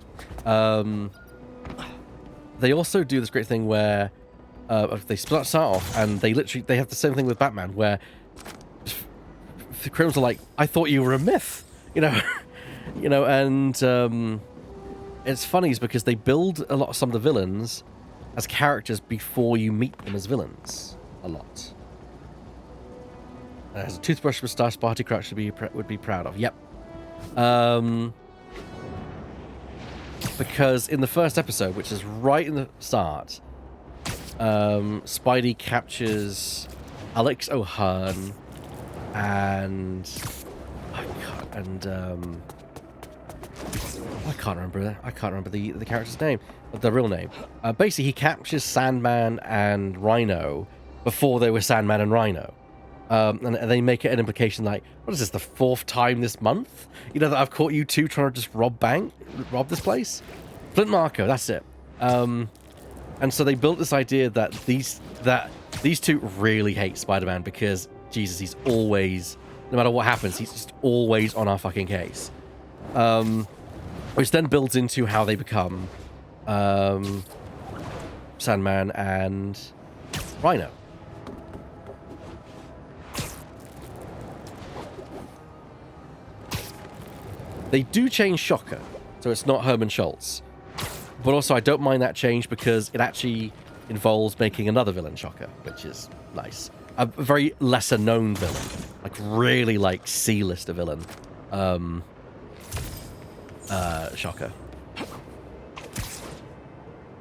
They also do this great thing where they start off and they have the same thing with Batman, where the criminals are like, I thought you were a myth, and it's funny is because they build some of the villains as characters before you meet them as villains a lot. Has a toothbrush moustache Barty Crouch would be proud of. Yep. Because in the first episode, which is right in the start, Spidey captures Alex O'Hearn and I can't remember the character's name, the real name. Basically, he captures Sandman and Rhino before they were Sandman and Rhino. And they make it an implication like, what is this, the 4th time this month? That I've caught you two trying to just rob this place? Flint Marco, that's it. And so they built this idea that these two really hate Spider-Man because, Jesus, he's always, no matter what happens, he's just always on our fucking case. Which then builds into how they become Sandman and Rhino. They do change Shocker, so it's not Herman Schultz. But also, I don't mind that change because it actually involves making another villain Shocker, which is nice. A very lesser-known villain, like really like C-lister villain, Shocker.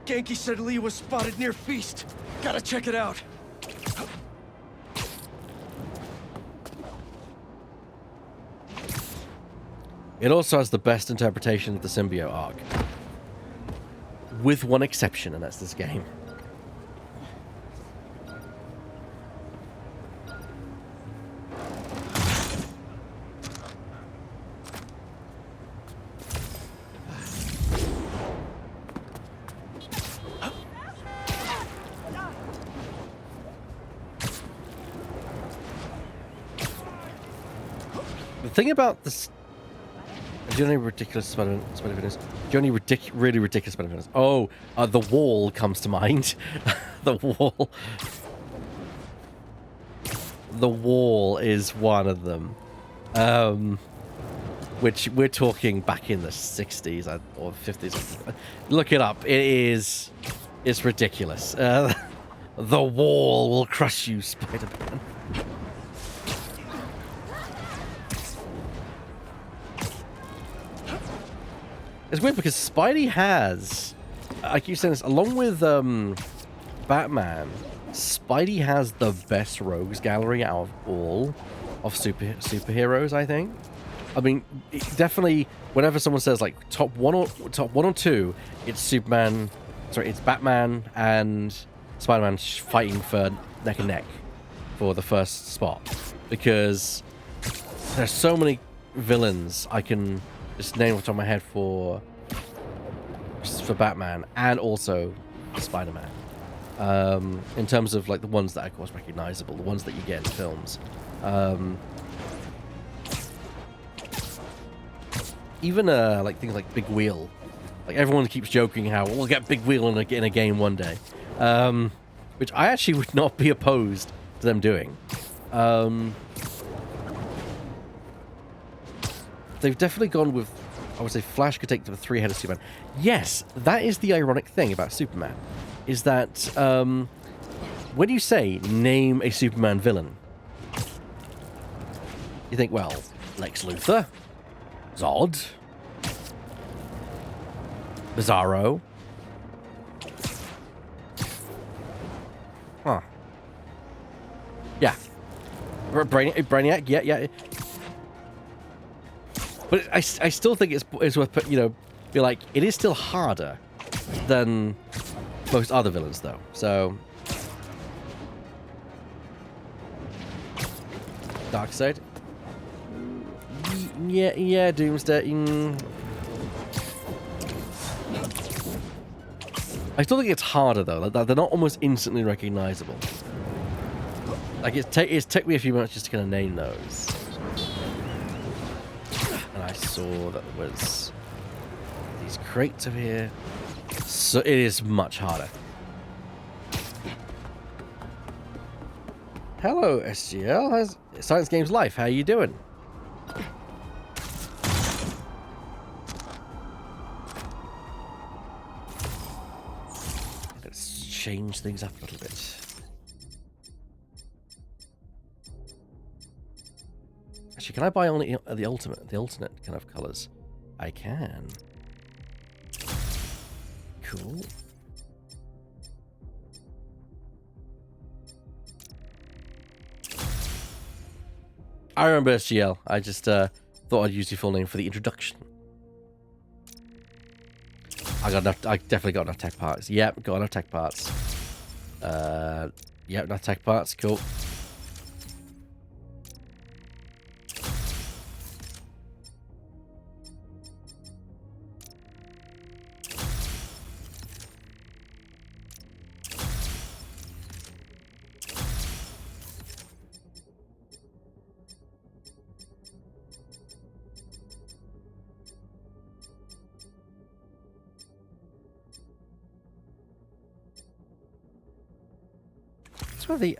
Genki said Lee was spotted near Feast. Gotta check it out.
It also has the best interpretation of the symbiote arc. With one exception, and that's this game. The thing about this, you know any ridiculous spider villains? Do you know any really ridiculous spider villains? Oh, the Wall comes to mind. The Wall. The Wall is one of them. Which we're talking back in the 60s or 50s. Look it up. It's ridiculous. The Wall will crush you, Spider-Man. It's weird because Spidey has, I keep saying this, along with Batman, Spidey has the best rogues gallery out of all of superheroes, I think. I mean, definitely, whenever someone says like top one or two, it's it's Batman and Spider-Man fighting for neck and neck for the first spot, because there's so many villains I can just name off the top of my head for Batman and also Spider-Man. In terms of like the ones that are of course recognizable, the ones that you get in films. Even like things like Big Wheel, like everyone keeps joking how we'll get Big Wheel in a game one day, which I actually would not be opposed to them doing. They've definitely gone with, I would say, Flash could take the three-headed Superman. Yes, that is the ironic thing about Superman, is that when you say name a Superman villain, you think, well, Lex Luthor, Zod, Bizarro. Huh. Yeah. Brainiac, yeah. But I still think it's worth, be like, it is still harder than most other villains, though. So, Darkseid. Yeah, Doomsday. I still think it's harder though. Like, they're not almost instantly recognizable. Like it's took me a few minutes just to kind of name those. And I saw that there was these crates over here, so it is much harder. Hello, SGL. How's Science Games Life? How you doing? Let's change things up a little bit. Actually, can I buy only the alternate kind of colors? I can. Cool. I remember SGL. I just thought I'd use your full name for the introduction. I definitely got enough tech parts. Yep, got enough tech parts. Yep, enough tech parts. Cool. The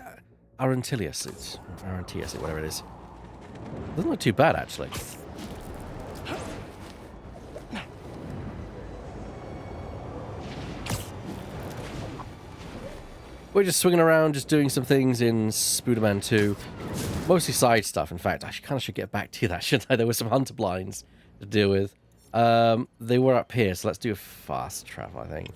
Arantia suits, whatever it is. Doesn't look too bad, actually. We're just swinging around, just doing some things in Spider-Man 2. Mostly side stuff, in fact. I kind of should get back to that, shouldn't I? There were some hunter blinds to deal with. They were up here, so let's do a fast travel, I think.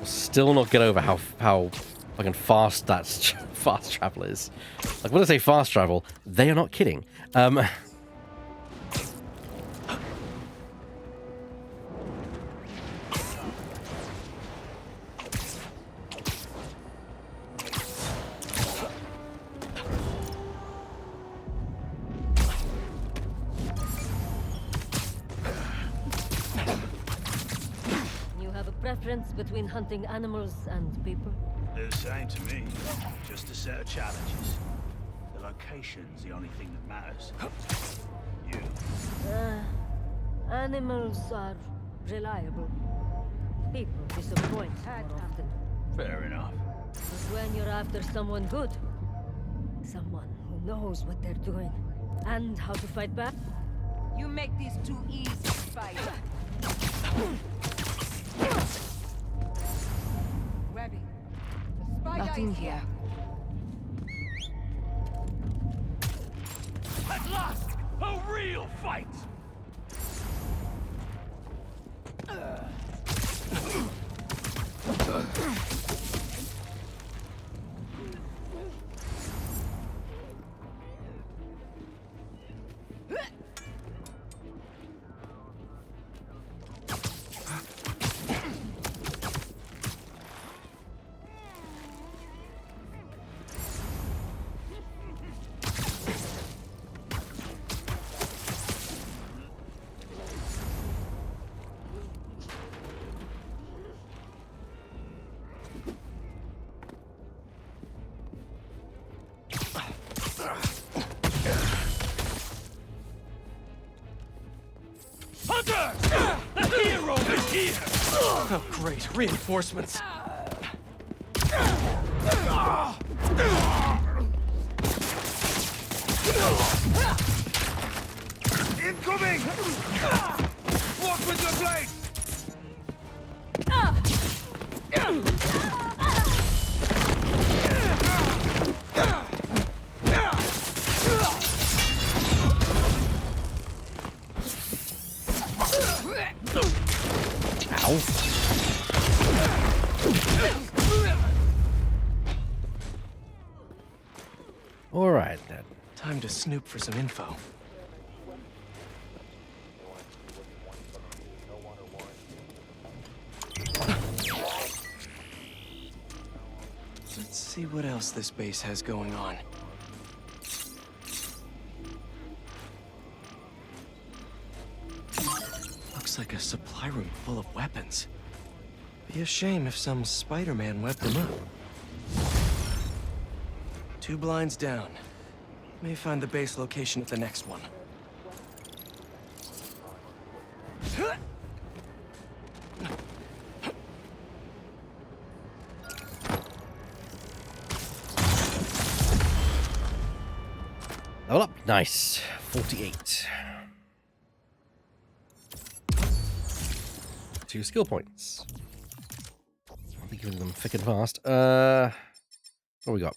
Still not get over how fucking fast that fast travel is. Like when I say fast travel, they are not kidding.
difference between hunting animals and people?
They're the same to me. Just a set of challenges. The location's the only thing that matters. You.
Animals are reliable. People disappoint more often.
Fair enough.
But when you're after someone good, someone who knows what they're doing and how to fight back,
You make this too easy, Spider. Webby. The spider
nothing
is
here.
At last, a real fight! Hunter! The hero is here!
Oh, great. Reinforcements.
Incoming! Walk with your blade!
Ow. Alright then.
Time to snoop for some info. Let's see what else this base has going on. Looks like a supply room full of weapons. Be a shame if some Spider-Man webbed them up. 2 blinds down. May find the base location at the next one.
Level up. Nice. 48. 2 skill points. I'll be giving them thick and fast. What do we got?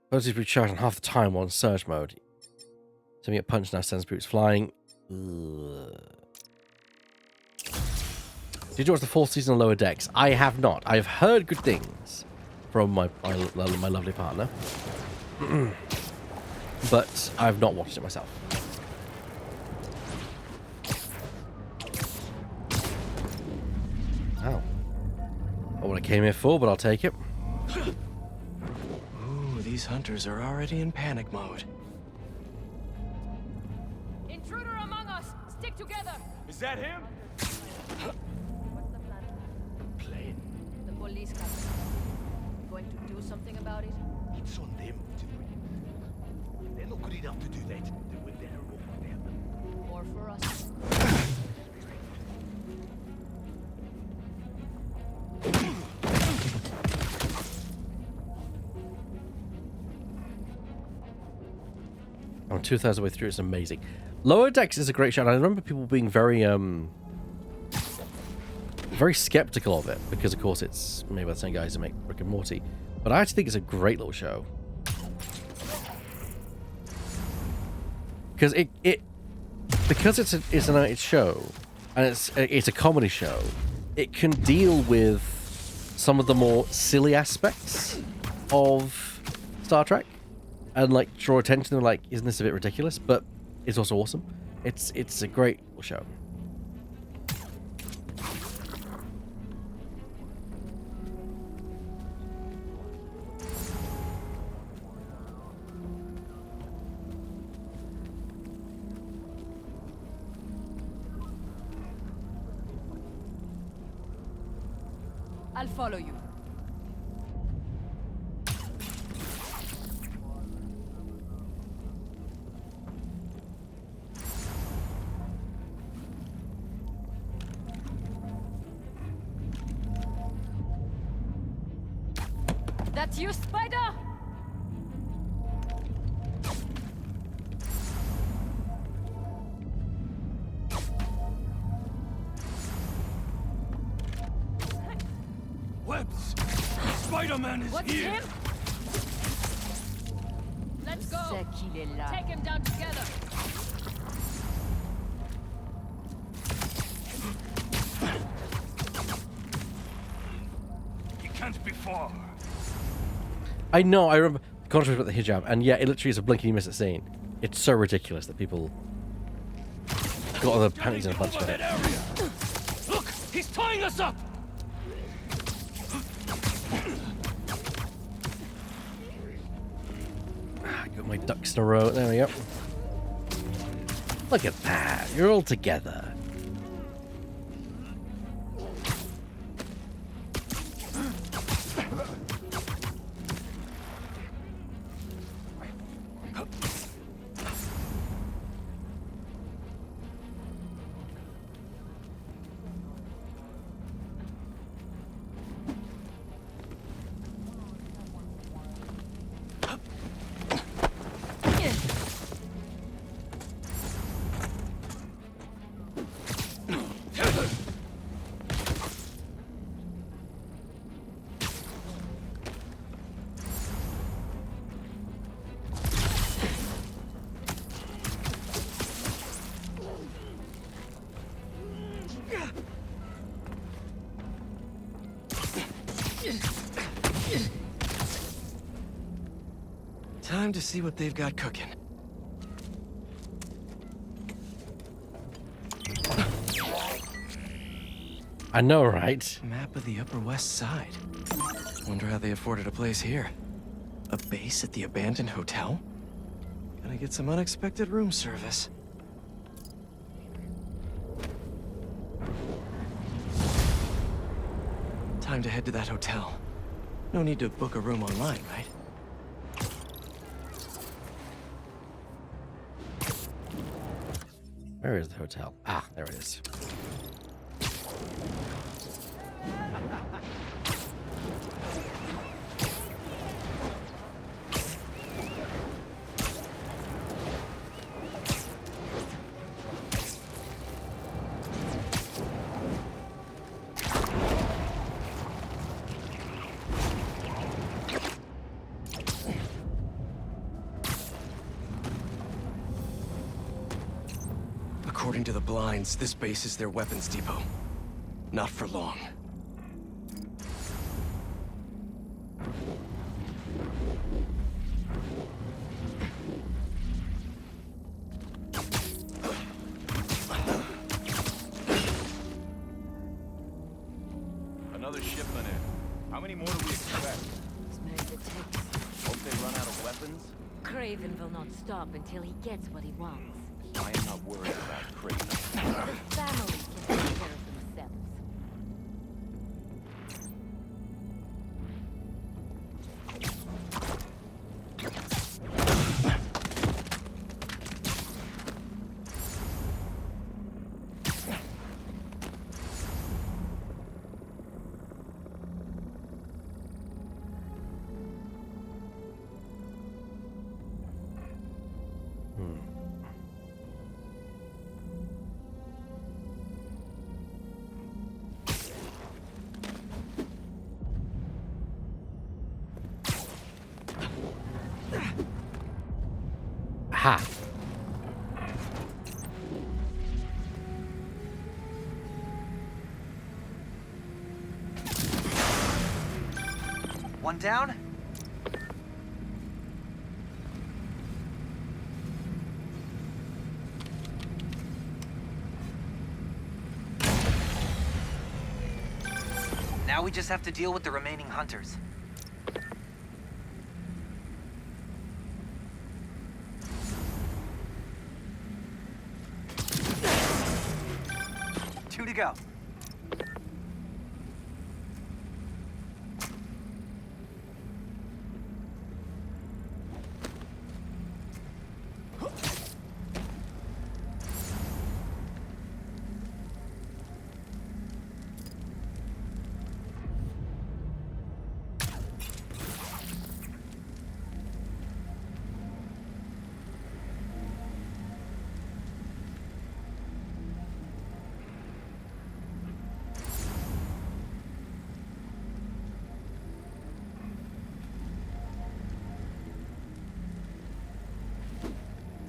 Ability to recharge in half the time while in surge mode. Sending a punch now sends boots flying. Ugh. Did you watch the 4th season of Lower Decks? I have not. I've heard good things from my lovely partner. But I've not watched it myself. Oh. Not what I came here for, but I'll take it.
Ooh, these hunters are already in panic mode.
Intruder among us! Stick together!
Is that him?
What's the plan?
Plane.
The police got us. Going to do something about it?
It's on them to do it. They're not good enough to do that. Then we're better off without them.
Or for us?
I'm 2/3 of the way through. It's amazing. Lower Decks is a great show. And I remember people being very, very skeptical of it because, of course, it's made by the same guys who make Rick and Morty. But I actually think it's a great little show because because it's an animated show and it's a comedy show. It can deal with some of the more silly aspects of Star Trek. And like draw attention to like, isn't this a bit ridiculous? But it's also awesome. It's a great show.
I'll follow you.
That's you, Spider?
Webs! Spider-Man is
What's
here!
him? Let's go. Take him down together.
You can't be far.
I know, I remember the controversy about the hijab, and yeah, it literally is a blink and you miss it scene. It's so ridiculous that people got all the panties in a bunch of it.
Look! He's tying us up!
Got my ducks in a row. There we go. Look at that. You're all together.
Time to see what they've got cooking.
I know, right?
Map of the Upper West Side. Wonder how they afforded a place here. A base at the abandoned hotel? Gonna get some unexpected room service. Time to head to that hotel. No need to book a room online, right?
Where is the hotel? Ah, there it is.
According to the blinds, this base is their weapons depot. Not for long.
Another shipment in. How many more do we expect?
As many as it takes.
Hope they run out of weapons?
Craven will not stop until he gets what he wants.
I am not worried about Craven.
The family can take care of themselves.
Ha!
One down? Now we just have to deal with the remaining hunters. Two to go.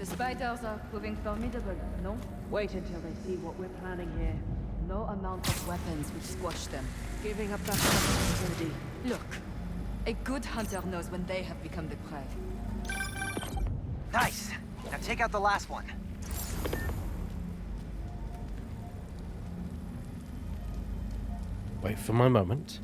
The spiders are proving formidable, no? Wait until they see what we're planning here. No amount of weapons will squash them. Giving up that responsibility. Look, a good hunter knows when they have become the prey.
Nice. Now take out the last one.
Wait for my moment.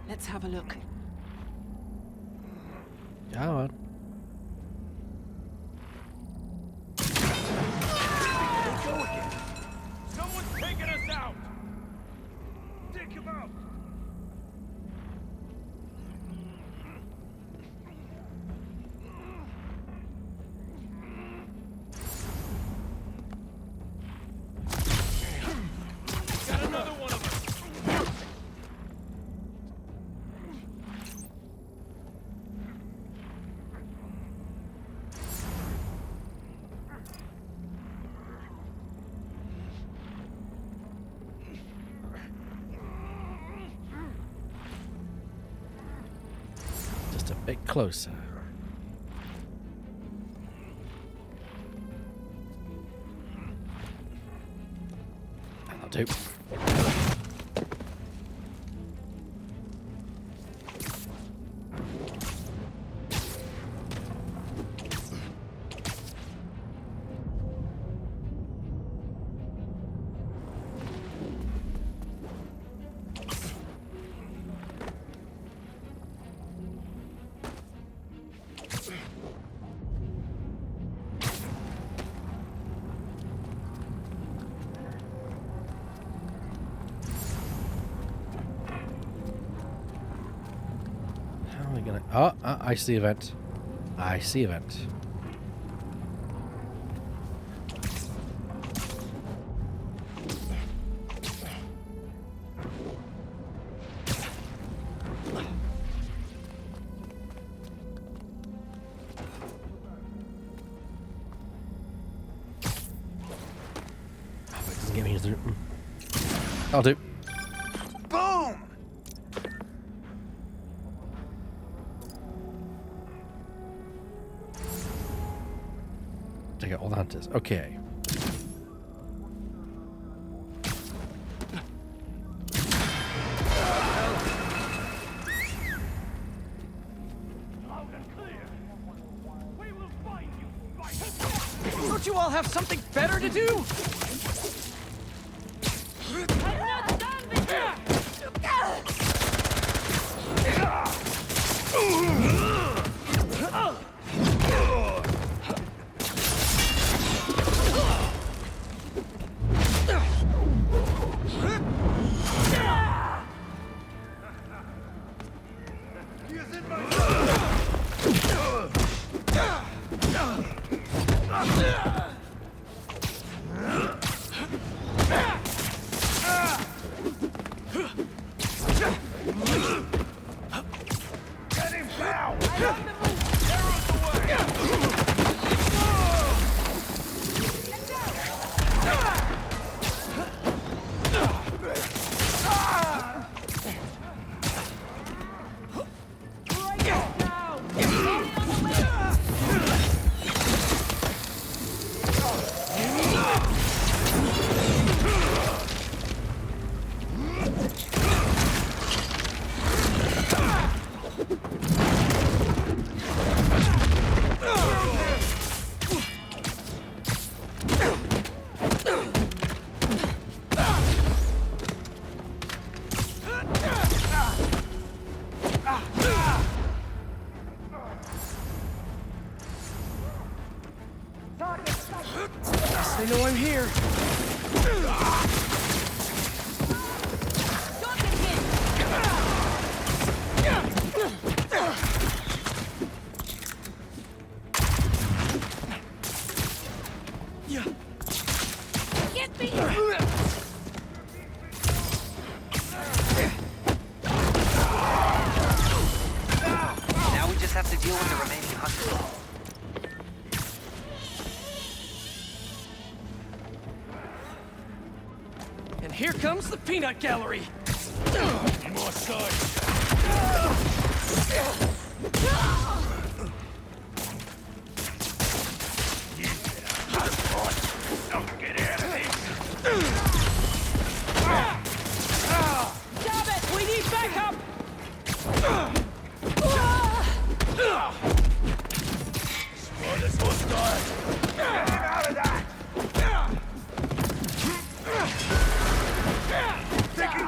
Let's have a look.
Go on.
Someone's taking us out!
Dig him out!
Got another one of us!
Just a bit closer. That'll do. How are we gonna... Oh, I see event. I see event. Oh, but it doesn't get me through. I'll do.
Boom!
Take out all the hunters. Okay.
Loud and clear! We will find you, fight!
Don't you all have something better to do?
Get him back!
Guess they know I'm here.
Get me!
Now we just have to deal with the remaining hunters. And here comes the peanut gallery.
More sides. Get out of here.
Stop it! We need backup!
This will start. Get him out of that.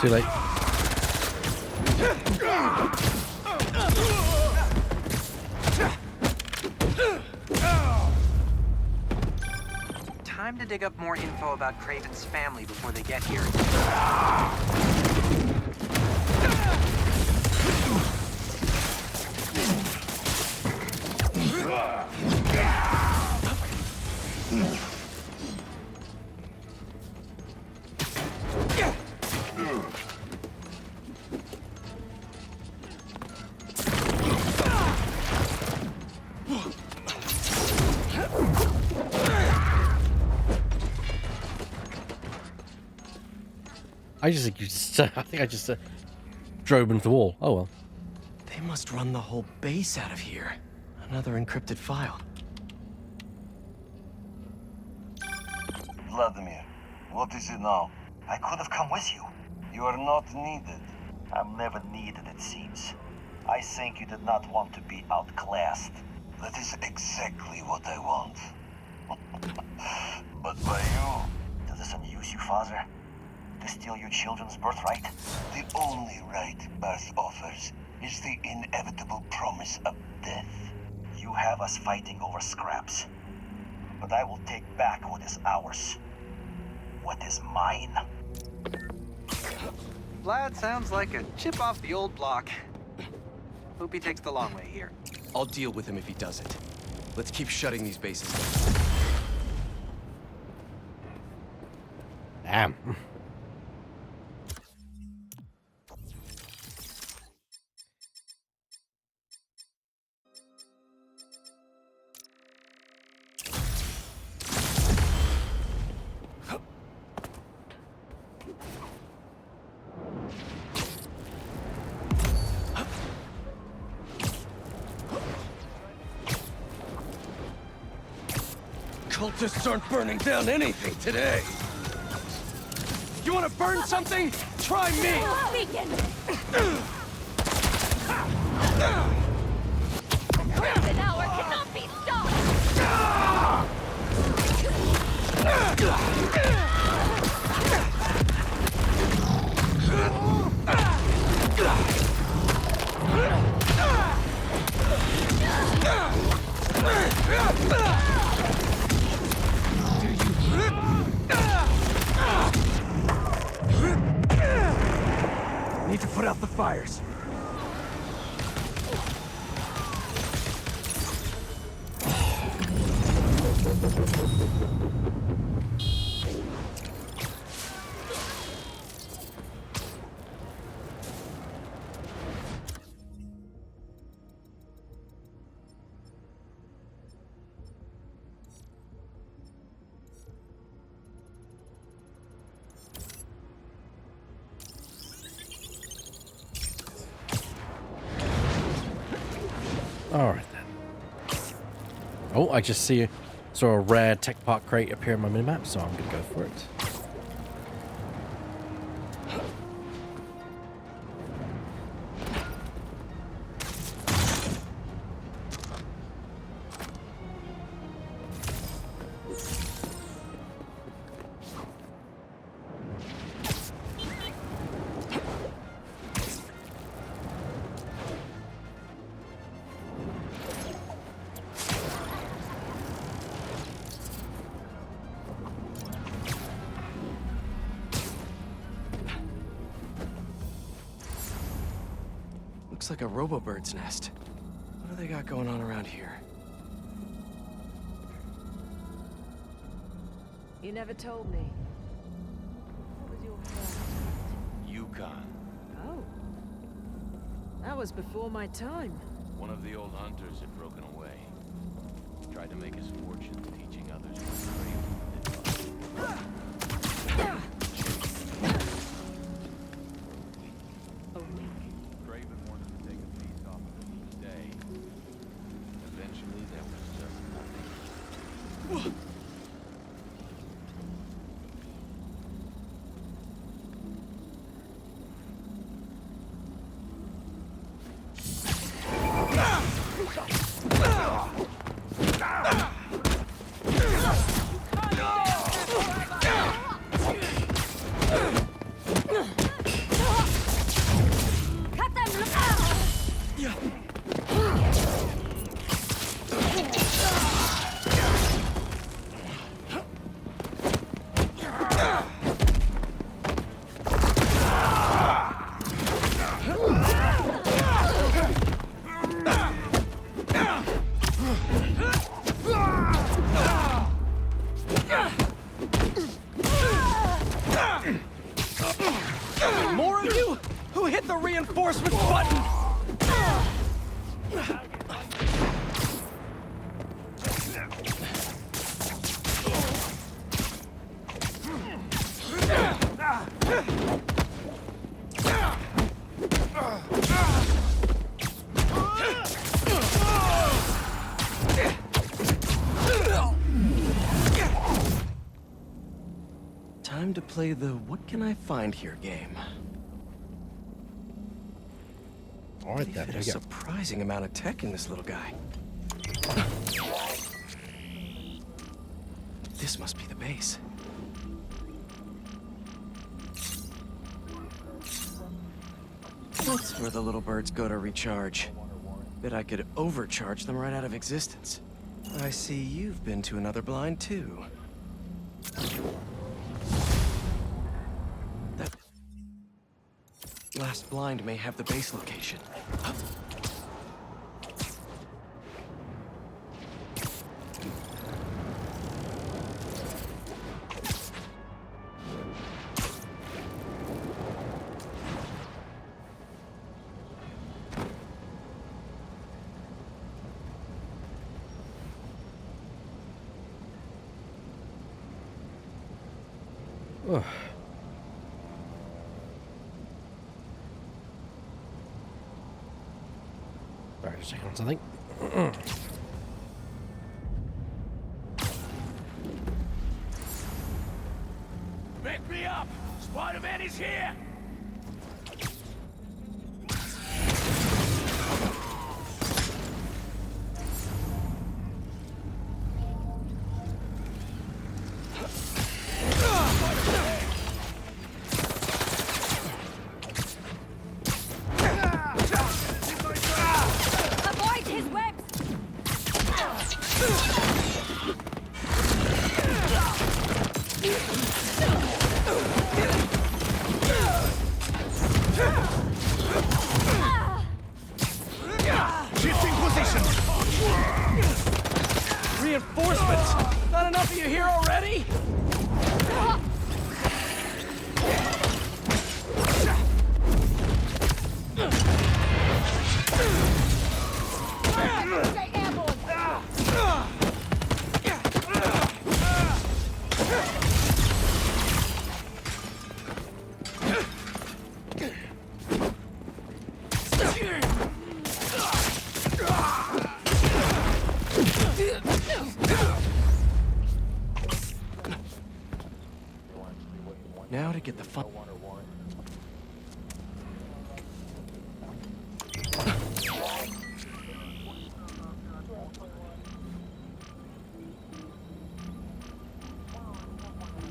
Too late.
Time to dig up more info about Craven's family before they get here.
I just think you just. I think I just drove into the wall. Oh well.
They must run the whole base out of here. Another encrypted file.
Vladimir, what is it now? I could have come with you. You are not needed. I'm never needed, it seems. I think you did not want to be outclassed. That is exactly what I want. But by you, does this amuse you, father? To steal your children's birthright? The only right birth offers is the inevitable promise of death. You have us fighting over scraps. But I will take back what is ours. What is mine.
Vlad sounds like a chip off the old block. Hope he takes the long way here.
I'll deal with him if he doesn't. Let's keep shutting these bases down.
Damn.
Cultists aren't burning down anything today. You want to burn something? Try me!
Beacon! Crimson Hour cannot be stopped!
Need to put out the fires.
Alright then. Oh, I just saw a rare tech park crate appear on my minimap, so I'm gonna go for it.
Looks like a robo-bird's nest. What do they got going on around here?
You never told me. What was your first?
Yukon.
Oh. That was before my time.
One of the old hunters had broken away. Tried to make his fortune teaching others what brave
A week.
Craven wanted to take a piece off of him each day. Eventually, there was just nothing.
More of you? Who hit the reinforcement button?
Time to play the what can I find here game.
All right, then.
There's a surprising amount of tech in this little guy. This must be the base. That's where the little birds go to recharge. Bet I could overcharge them right out of existence. I see you've been to another blind too. That last blind may have the base location.
Ugh. Alright, just check on something.
Pick me up! Spider-Man is here!
Avoid his webs!
Shifting position! Reinforcements! Not enough of you here already?
Stay airborne!
Now to get the fun.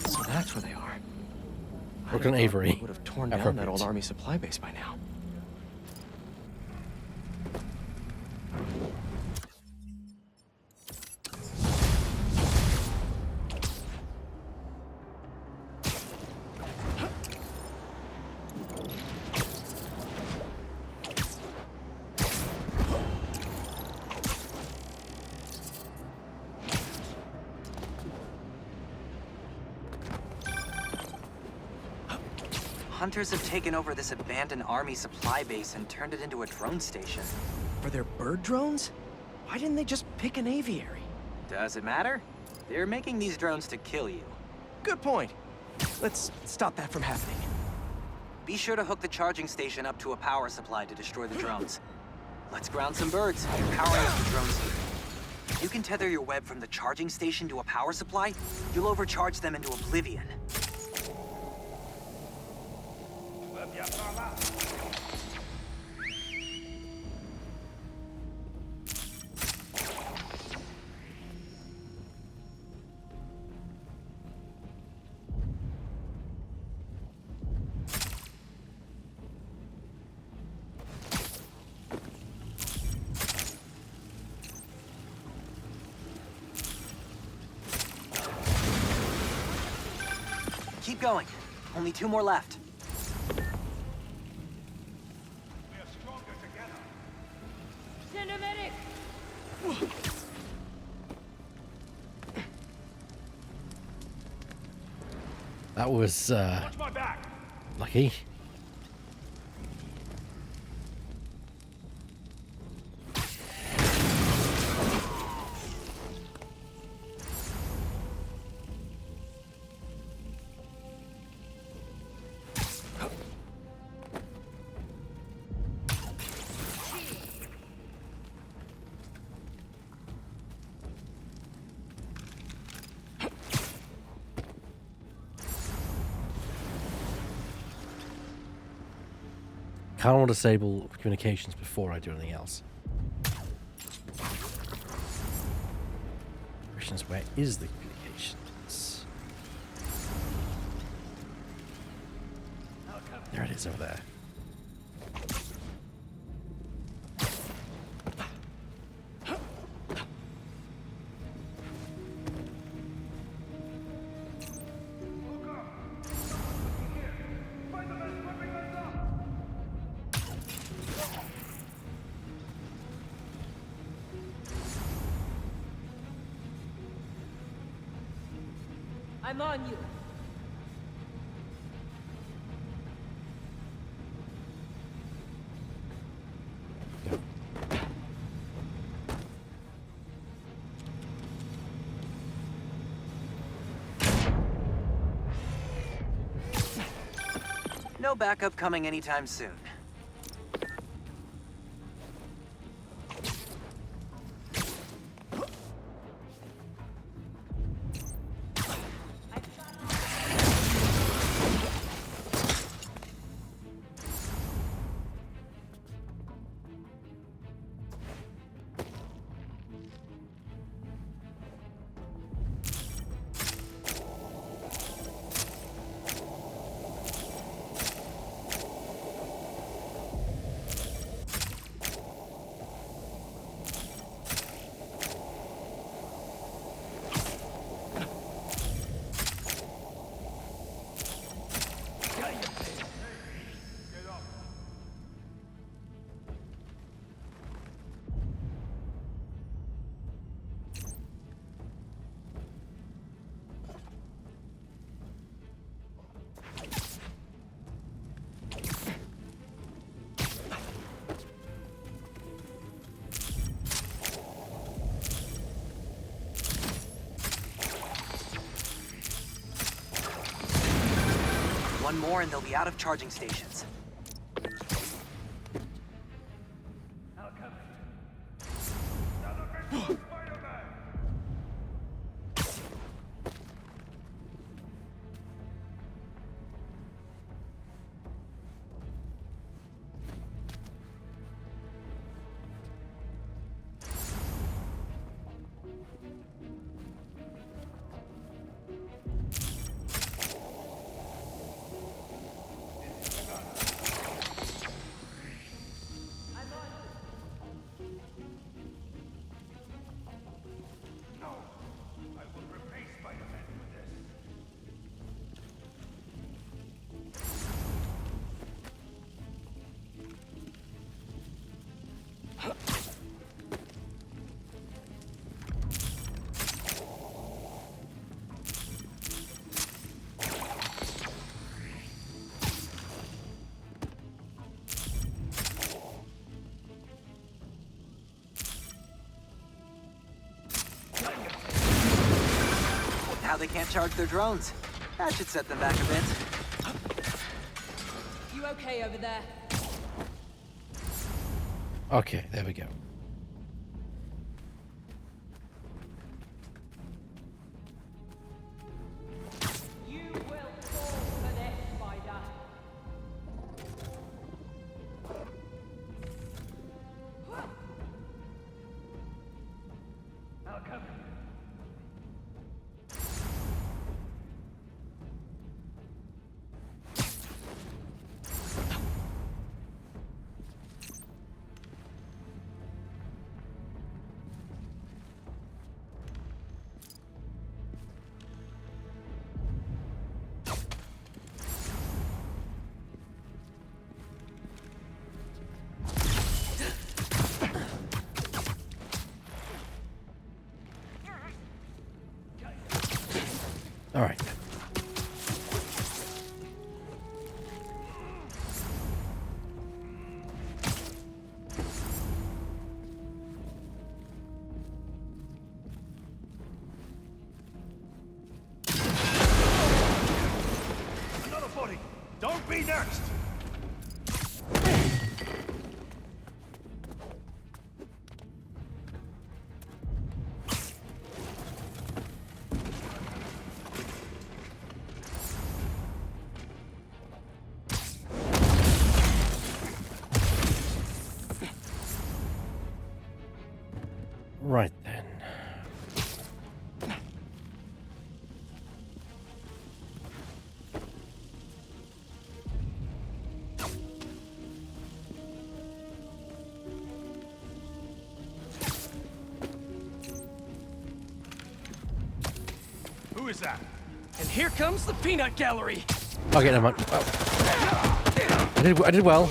So that's where they are.
Brooklyn Avery.
Would have torn down that old army supply base by now.
Hunters have taken over this abandoned army supply base and turned it into a drone station.
For their bird drones? Why didn't they just pick an aviary?
Does it matter? They're making these drones to kill you.
Good point. Let's stop that from happening.
Be sure to hook the charging station up to a power supply to destroy the drones. Let's ground some birds. You're powering up the drones here. If you can tether your web from the charging station to a power supply, you'll overcharge them into oblivion. Keep going. Only 2 more left.
Send a medic!
That was
Watch my back.
lucky. Can't disable communications before I do anything else. Questions: where is the communications? There it is over there.
I'm on you.
No backup coming anytime soon. One more and they'll be out of charging stations. now they can't charge their drones. That should set them back a bit.
You okay over there?
Okay, there we go.
You will fall for this, Spider.
I'll cover you.
All right.
Another body! Don't be next!
Right then.
Who is that? And here comes the peanut gallery.
Okay, never mind. Oh. I did well.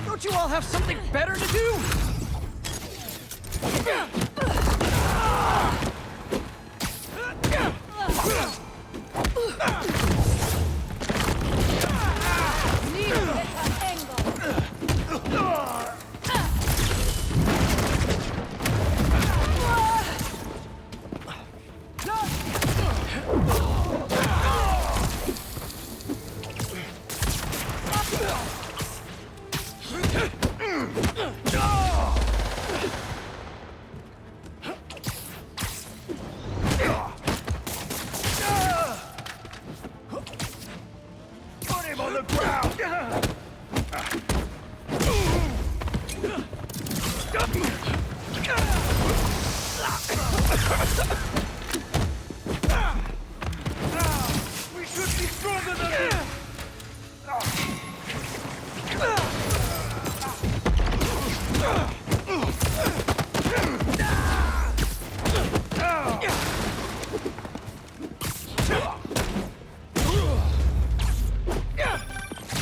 Don't you all have something better to do?
Put him on the ground! We should be stronger than this!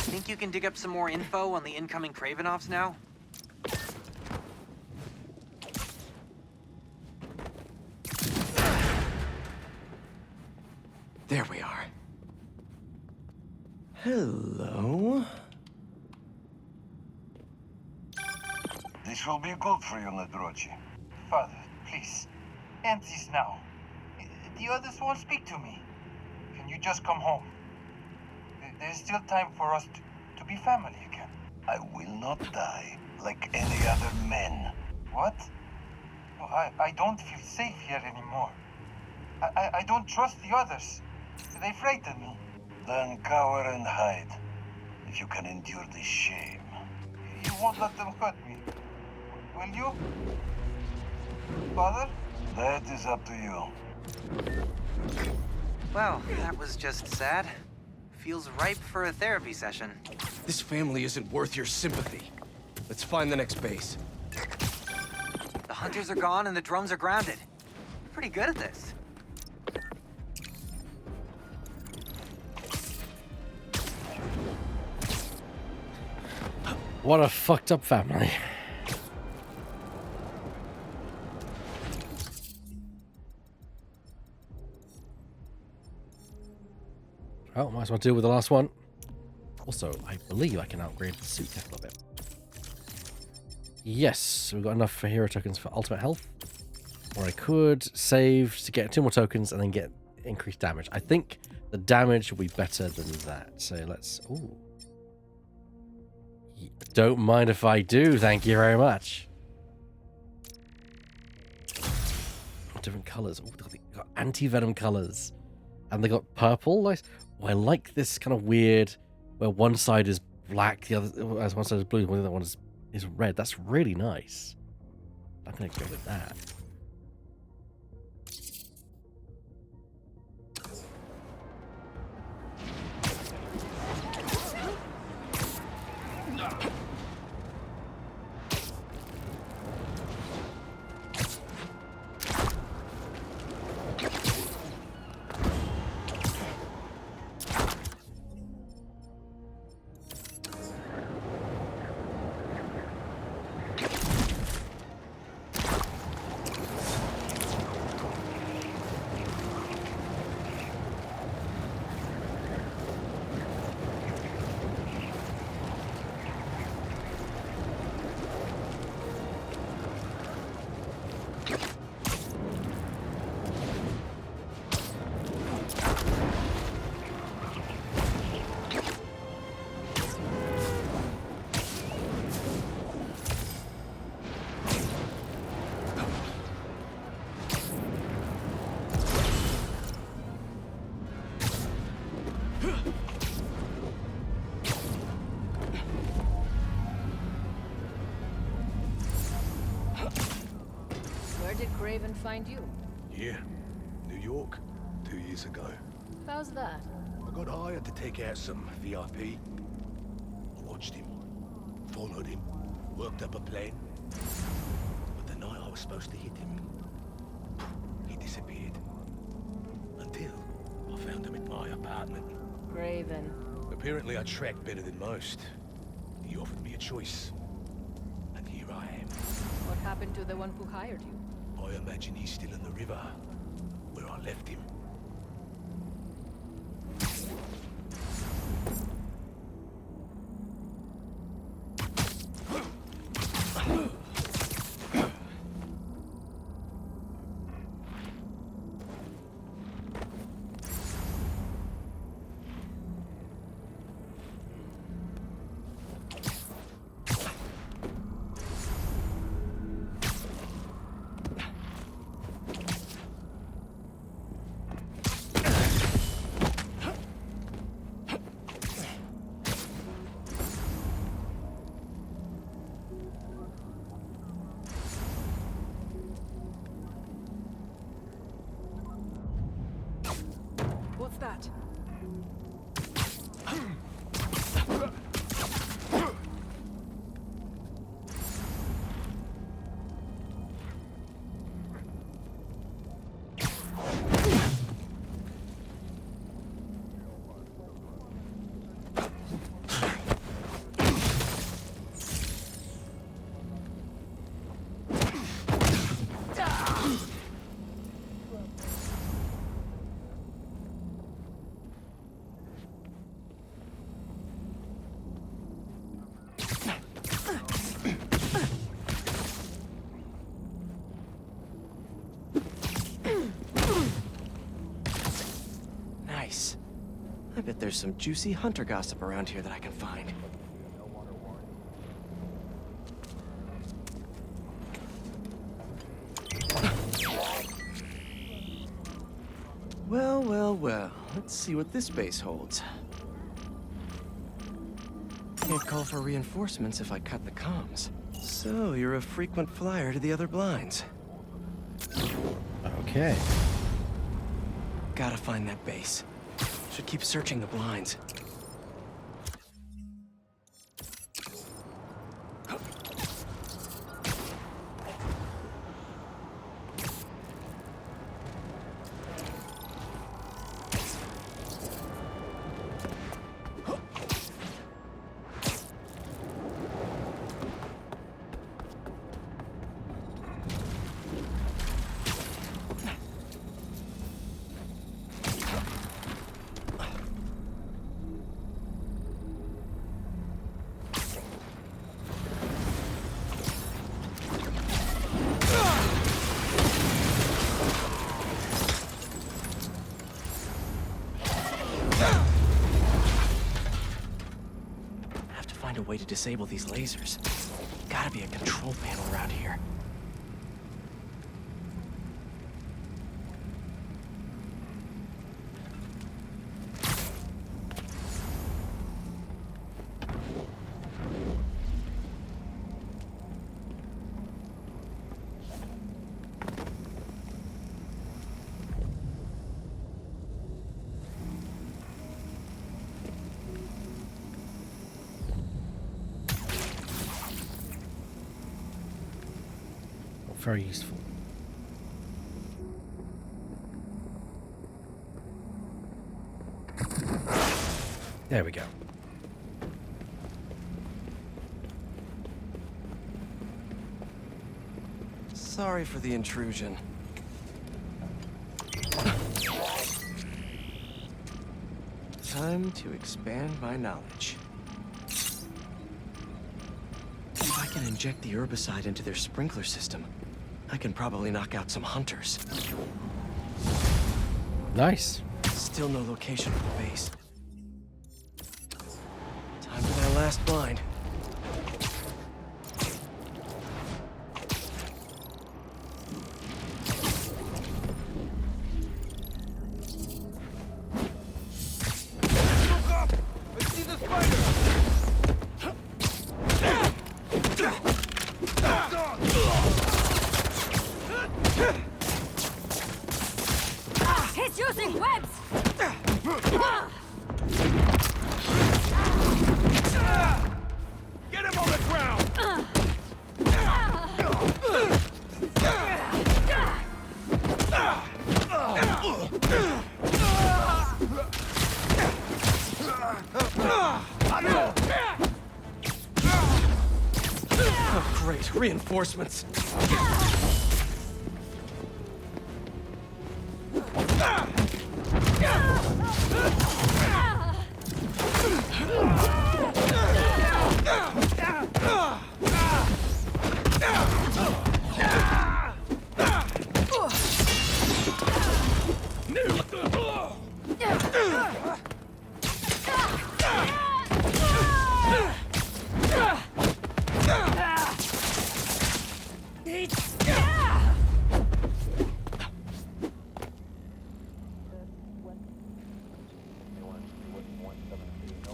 Think you can dig up some more info on the incoming Kravenoffs now?
There we are. Hello?
This will be good for you, Nadrochi.
Father, please. End this now. The others won't speak to me. Can you just come home? There's still time for us to be family again.
I will not die like any other men.
What? I don't feel safe here anymore. I don't trust the others. They frighten me.
Then cower and hide, if you can endure the shame.
You won't let them hurt me, will you? Father?
That is up to you.
Well, that was just sad. Feels ripe for a therapy session.
This family isn't worth your sympathy. Let's find the next base.
The hunters are gone and the drones are grounded. Pretty good at this.
What a fucked up family. Oh, might as well deal with the last one. Also, I believe I can upgrade the suit a little bit. Yes, we've got enough for hero tokens for ultimate health. Or I could save to get 2 more tokens and then get increased damage. I think the damage will be better than that. So let's... Ooh. Don't mind if I do, thank you very much. Different colours. Oh, they've got anti-venom colours. And they got purple. Nice. Oh, I like this kind of weird, where one side is black, the other, as one side is blue, the other one is red. That's really nice. I'm going to go with that.
Where did Craven find you?
Here, New York, 2 years ago.
How's that?
I got hired to take out some VIP. I watched him, followed him, worked up a plan. But the night I was supposed to hit him, he disappeared. Until I found him at my apartment.
Craven.
Apparently I tracked better than most. He offered me a choice. And here I am.
What happened to the one who hired you?
I imagine he's still in the river, where I left him.
What's that?
Nice. I bet there's some juicy hunter gossip around here that I can find. Well. Let's see what this base holds. Can't call for reinforcements if I cut the comms. So, you're a frequent flyer to the other blinds.
Okay.
Gotta find that base. Should keep searching the blinds. Find a way to disable these lasers. Gotta be a control panel around here.
Very useful. There we go.
Sorry for the intrusion. Time to expand my knowledge. If I can inject the herbicide into their sprinkler system, I can probably knock out some hunters.
Nice.
Still no location for the base. Time for that last blind.
He's using webs!
Get him on the ground!
Oh, great. Reinforcements.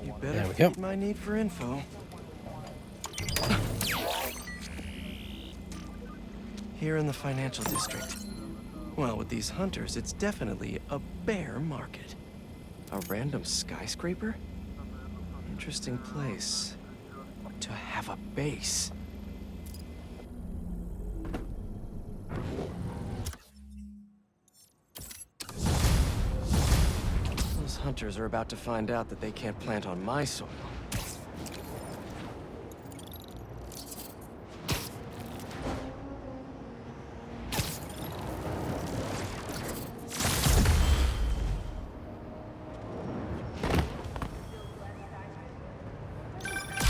You better
There we go.
fit my need for info. Here in the financial district. Well, with these hunters, it's definitely a bear market. A random skyscraper? Interesting place to have a base. Those hunters are about to find out that they can't plant on my soil.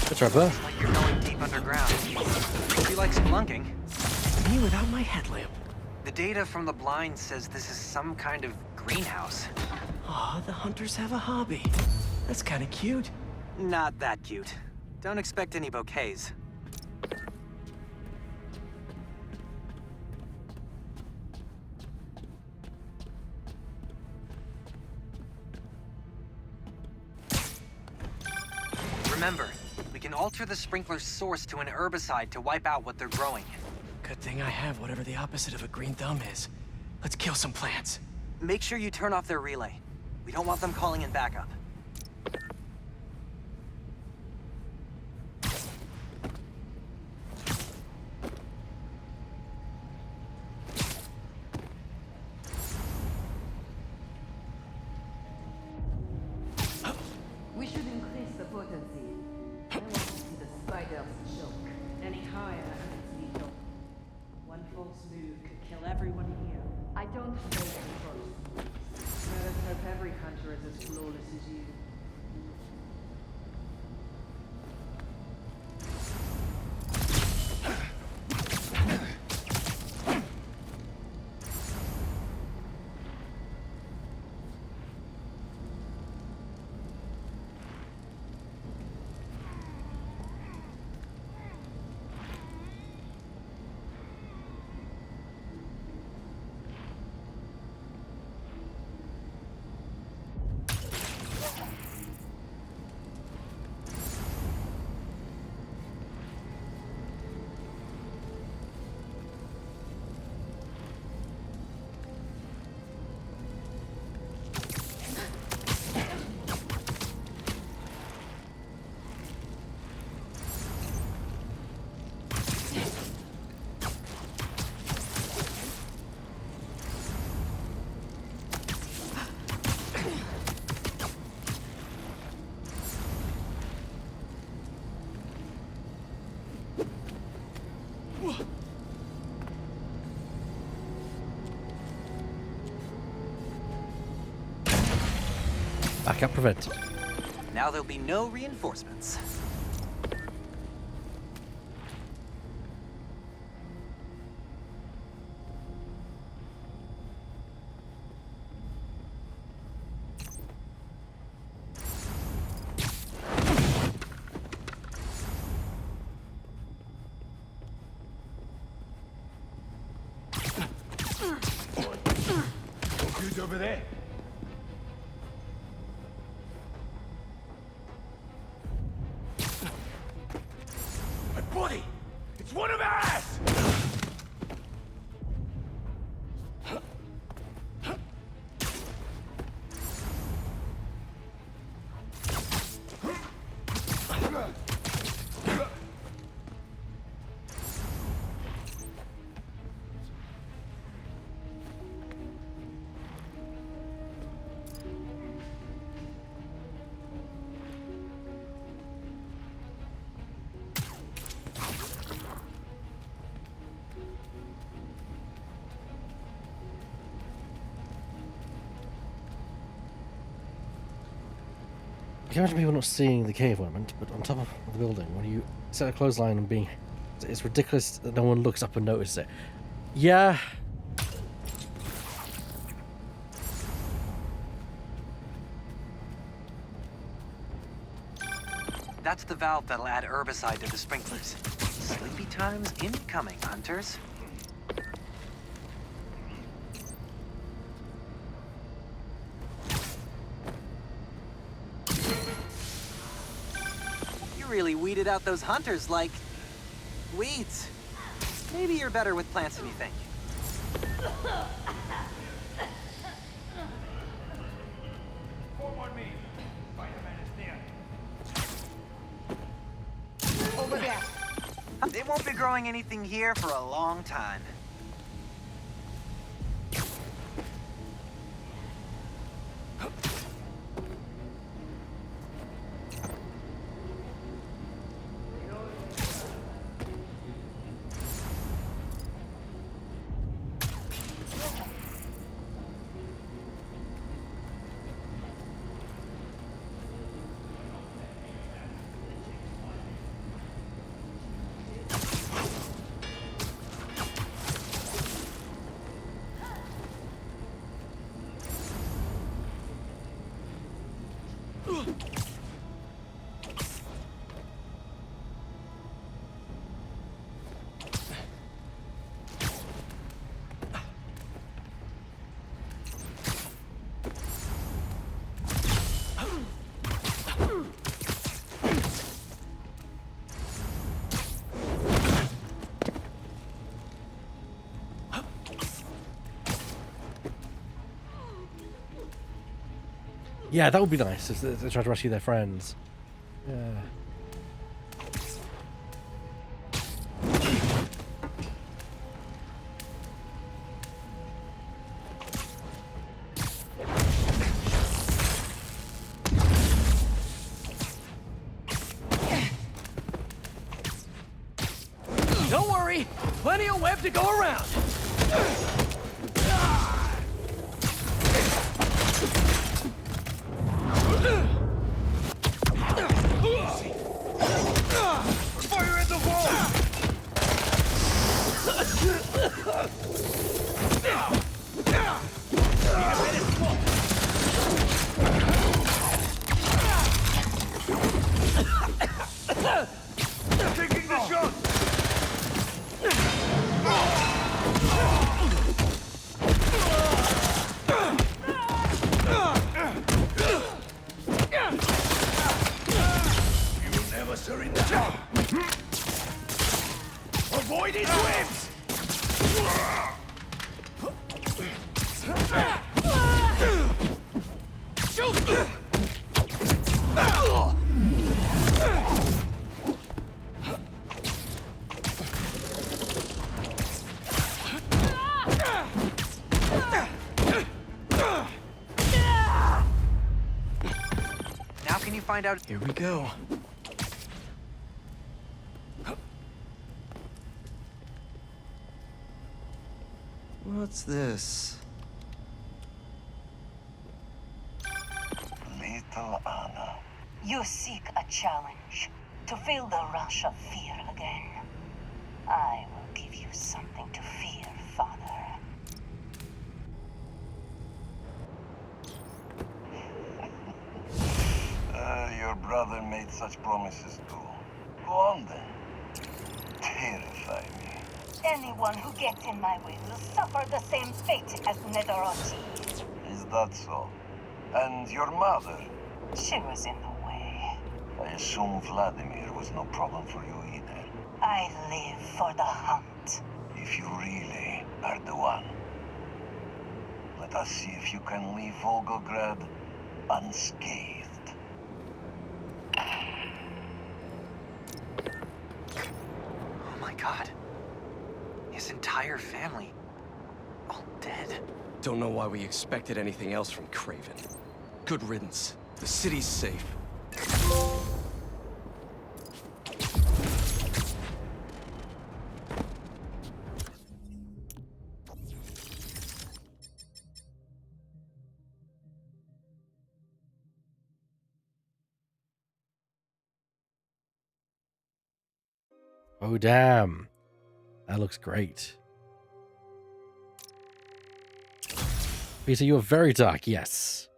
That's right there.
Like you're going deep underground. Hope you like spelunking.
Me without my headlamp.
The data from the blind says this is some kind of greenhouse.
Aw, the hunters have a hobby. That's kind of cute.
Not that cute. Don't expect any bouquets. Remember, we can alter the sprinkler's source to an herbicide to wipe out what they're growing.
Good thing I have whatever the opposite of a green thumb is. Let's kill some plants.
Make sure you turn off their relay. We don't want them calling in backup.
We should increase the potency. I want to see the spiders choke. Any higher and it's lethal. One false move could kill everyone here. I don't make it first. Let us hope every hunter is as flawless as you.
Backup prevented.
Now there'll be no reinforcements.
Who's over there? A body! It's one of us!
I can imagine people not seeing the cave ornament, but on top of the building, when you set a clothesline and being... It's ridiculous that no one looks up and notices it. Yeah.
That's the valve that'll add herbicide to the sprinklers. Sleepy times incoming, hunters. You really weeded out those hunters like... weeds. Maybe you're better with plants than you think.
Over there.
They won't be growing anything here for a long time.
Yeah, that would be nice if they try to rescue their friends. Yeah.
Don't worry, plenty of web to go around.
Fire at the wall! Taking the shot! You'll never surrender. Avoid his whips!
Now can you find out?
Here we go. What's this?
Little Anna. You seek a challenge to feel the rush of fear again. I will give you something to fear, Father. Your brother made such promises too. Go on then. Terrify me. Anyone who gets in my way will suffer the same fate as Netheroti. Is that so? And your mother? She was in the way. I assume Vladimir was no problem for you either. I live for the hunt. If you really are the one, let us see if you can leave Volgograd unscathed.
Oh my god. His entire family. All dead.
Don't know why we expected anything else from Craven. Good riddance. The city's safe.
Oh, damn. That looks great. Peter, you are very dark, yes.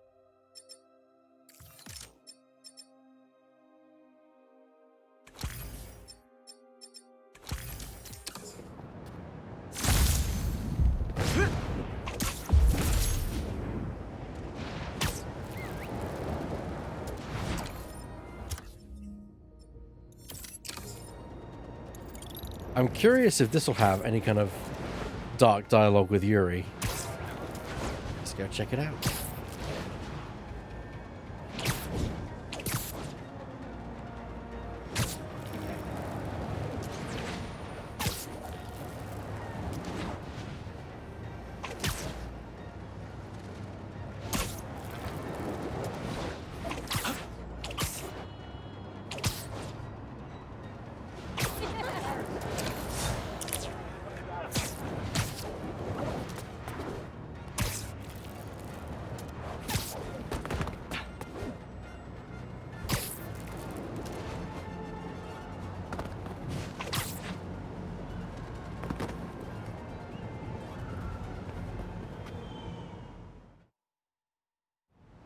I'm curious if this will have any kind of dark dialogue with Yuri. Let's go check it out.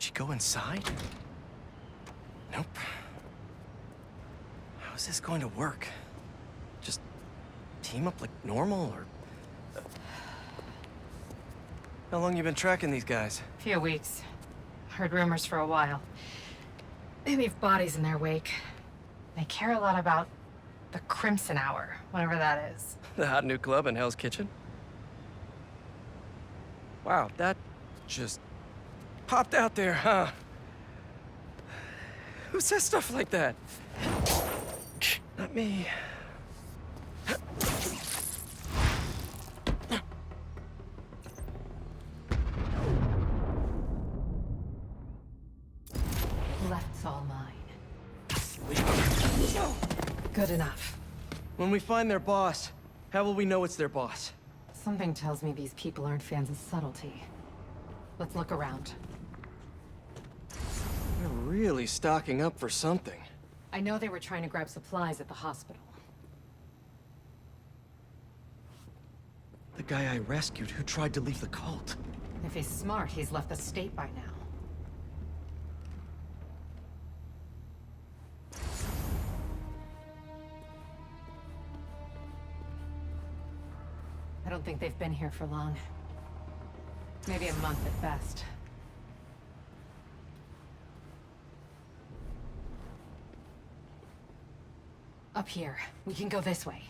She go inside? Nope. How is this going to work? Just team up like normal, or... How long you been tracking these guys?
Few weeks. Heard rumors for a while. They leave bodies in their wake. They care a lot about the Crimson Hour, whatever that is.
The hot new club in Hell's Kitchen? Wow, that just popped out there, huh? Who says stuff like that? Not me.
Left's all mine. Good enough.
When we find their boss, how will we know it's their boss?
Something tells me these people aren't fans of subtlety. Let's look around.
They're really stocking up for something.
I know they were trying to grab supplies at the hospital.
The guy I rescued who tried to leave the cult.
If he's smart, he's left the state by now. I don't think they've been here for long. Maybe a month at best. Up here. We can go this way.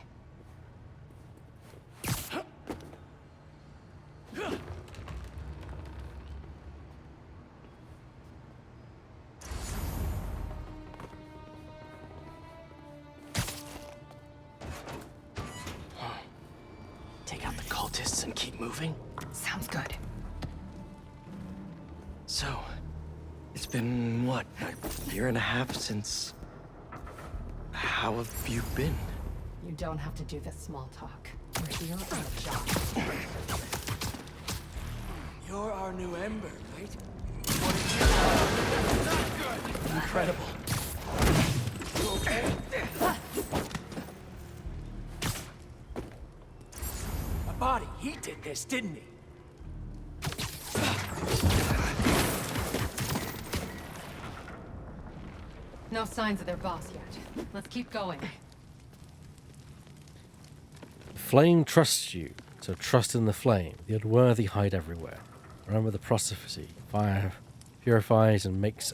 Take out the cultists and keep moving?
Sounds good.
So, it's been, what, a year and a half since... How have you been?
You don't have to do this small talk. We're here on a job.
You're our new Ember, right?
Incredible.
You okay? A body, he did this, didn't he?
No signs of their boss yet. Let's keep going.
Flame trusts you, so trust in the flame. The unworthy hide everywhere. Remember the prophecy. Fire purifies and makes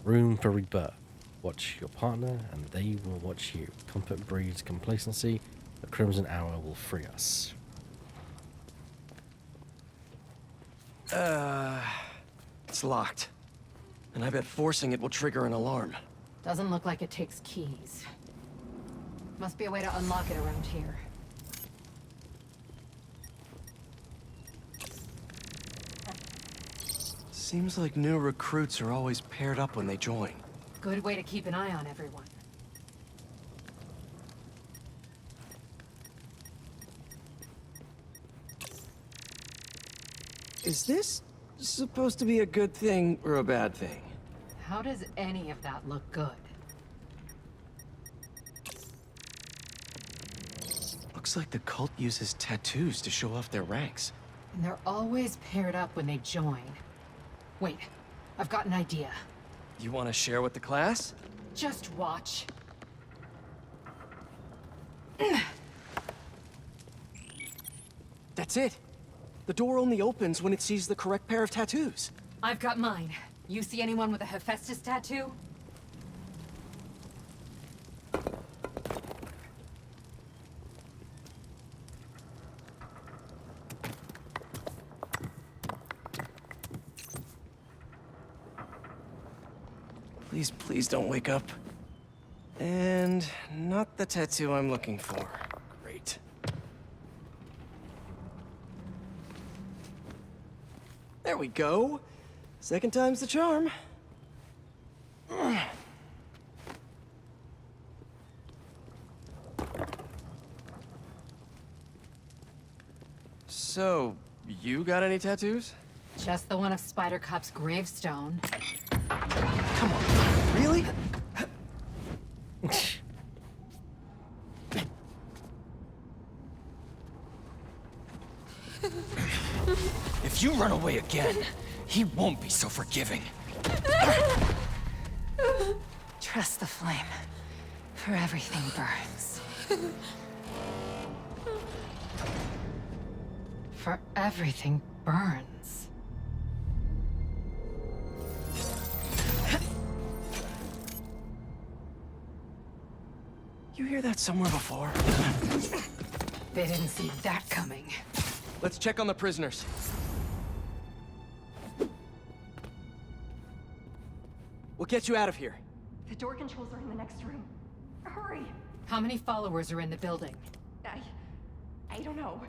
room for rebirth. Watch your partner, and they will watch you. Comfort breeds complacency. The crimson hour will free us.
It's locked. And I bet forcing it will trigger an alarm.
Doesn't look like it takes keys. Must be a way to unlock it around here.
Seems like new recruits are always paired up when they join.
Good way to keep an eye on everyone.
Is this supposed to be a good thing or a bad thing?
How does any of that look good?
Looks like the cult uses tattoos to show off their ranks.
And they're always paired up when they join. Wait, I've got an idea.
You want to share with the class?
Just watch.
That's it. The door only opens when it sees the correct pair of tattoos.
I've got mine. You see anyone with a Hephaestus tattoo?
Please, please don't wake up. And not the tattoo I'm looking for. Great. There we go. Second time's the charm. So, you got any tattoos?
Just the one of Spider Cop's gravestone.
Come on, really?
If you run away again, he won't be so forgiving.
Trust the flame, for everything burns. For everything burns.
You hear that somewhere before?
They didn't see that coming.
Let's check on the prisoners. We'll get you out of here.
The door controls are in the next room. Hurry!
How many followers are in the building?
I don't know.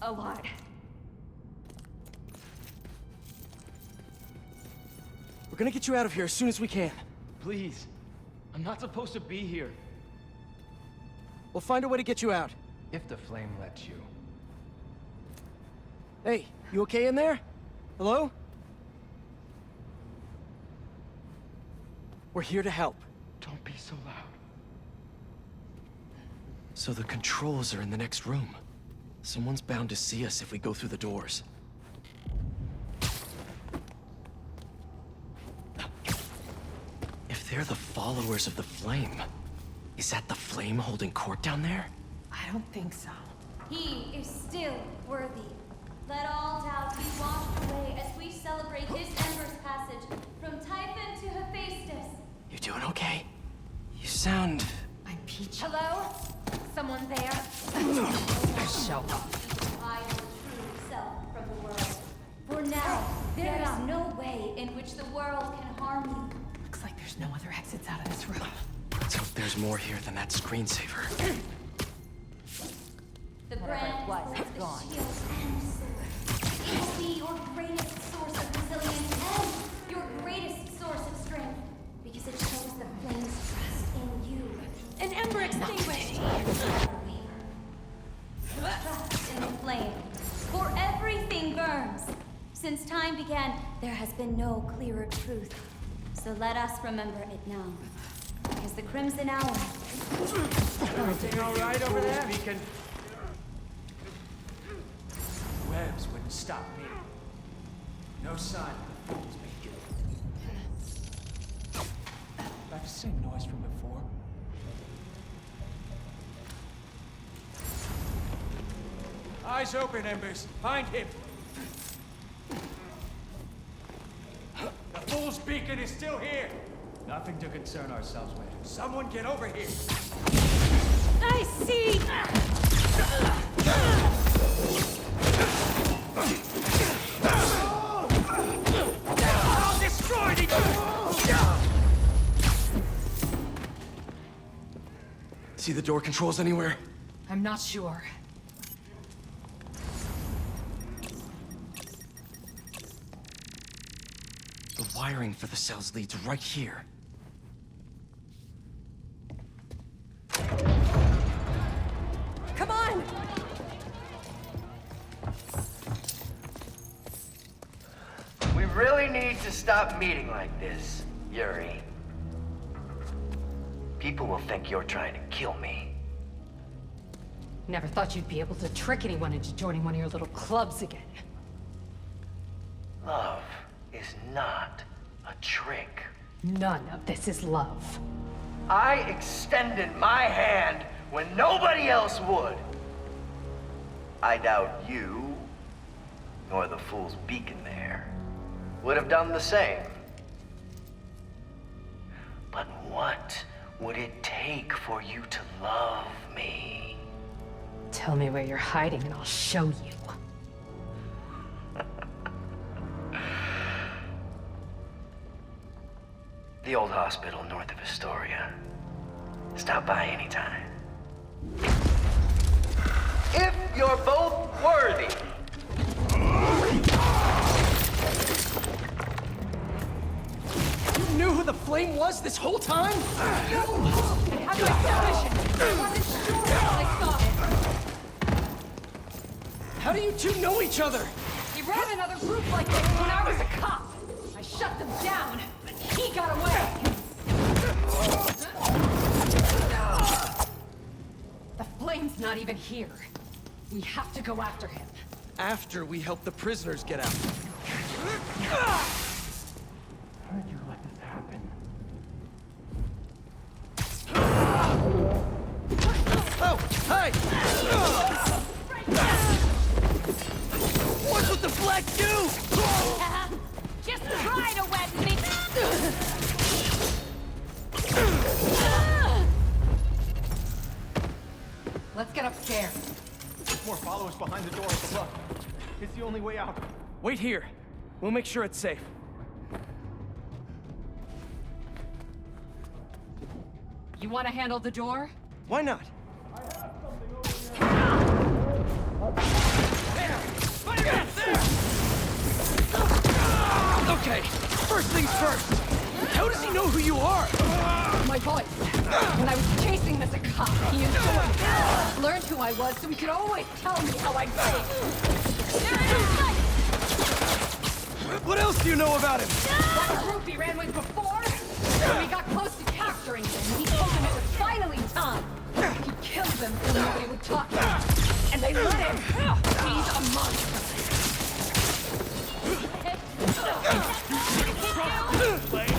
A lot.
We're gonna get you out of here as soon as we can.
Please. I'm not supposed to be here.
We'll find a way to get you out.
If the flame lets you.
Hey, you okay in there? Hello? We're here to help.
Don't be so loud.
So the controls are in the next room. Someone's bound to see us if we go through the doors. If they're the followers of the flame, is that the flame holding court down there?
I don't think so.
He is still worthy. Let all doubt be washed away as we celebrate his Ember's passage from Typhon to Hephaestus.
You doing okay? You sound...
I'm Peach.
Hello? Someone there?
Show up.
Hide the true self from the world. For now, there is no way in which the world can harm you.
Looks like there's no other exits out of this room.
Let's hope there's more here than that screensaver.
The brand was gone. Shield and sword. It will be your greatest source of resilience and your greatest source of strength. Because it shows the flame's trust in you. An ember extinguished. Trust in the flame. For everything burns. Since time began, there has been no clearer truth. So let us remember it now. Because the Crimson Hour...
Everything all right over there? Webs wouldn't stop me. No sign of the fool's beacon. That's the same noise from before. Eyes open, Embers. Find him. The fool's beacon is still here. Nothing to concern ourselves with. Someone get over here.
I see!
I'll destroy the...
See the door controls anywhere?
I'm not sure.
The wiring for the cells leads right here.
Come on!
We really need to stop meeting like this, Yuri. People will think you're trying to kill me.
Never thought you'd be able to trick anyone into joining one of your little clubs again.
Love is not a trick.
None of this is love.
I extended my hand when nobody else would. I doubt you, nor the fool's beacon there, would have done the same. But what would it take for you to love me?
Tell me where you're hiding and I'll show you.
The old hospital north of Astoria. Stop by anytime. If you're both worthy.
You knew who the flame was this whole time?
I had my suspicion. I wasn't sure until I saw it.
How do you two know each other?
He ran another group like this when I was a cop. I shut them down, but he got away. The flame's not even here. We have to go after him.
After we help the prisoners get out.
How'd you let this happen?
Oh, hi! What would the black do?
Just try to wed me!
Let's get upstairs.
More followers behind the door at the bluff. It's the only way out.
Wait here. We'll make sure it's safe.
You want to handle the door?
Why not?
Okay, first things first. How does he know who you are?
My voice. When I was chasing as a cop, he enjoyed it. Learned who I was so he could always tell me how I'd feel.
What else do you know about him?
That group he ran with before? When we got close to capturing him, he told them it was finally time. He killed them so nobody would talk to him. And they let him. He's a monster.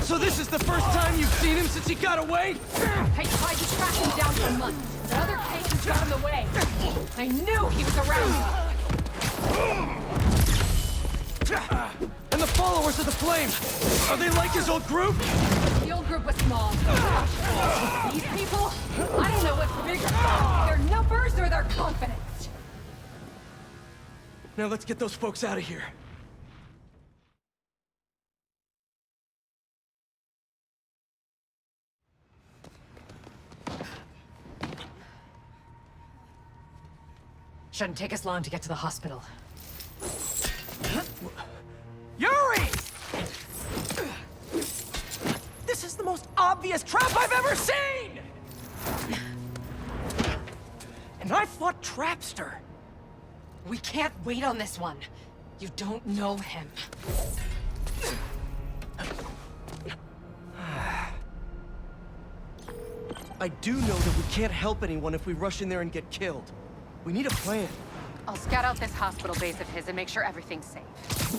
So this is the first time you've seen him since he got away?
I tried to track him down for months. But other cases got in the way. I knew he was around me.
And the followers of the Flame, are they like his old group?
The old group was small. These people, I don't know what's bigger. Their numbers or their confidence.
Now let's get those folks out of here.
Shouldn't take us long to get to the hospital.
Yuri! This is the most obvious trap I've ever seen! And I fought Trapster.
We can't wait on this one. You don't know him.
I do know that we can't help anyone if we rush in there and get killed. We need a plan.
I'll scout out this hospital base of his and make sure everything's safe.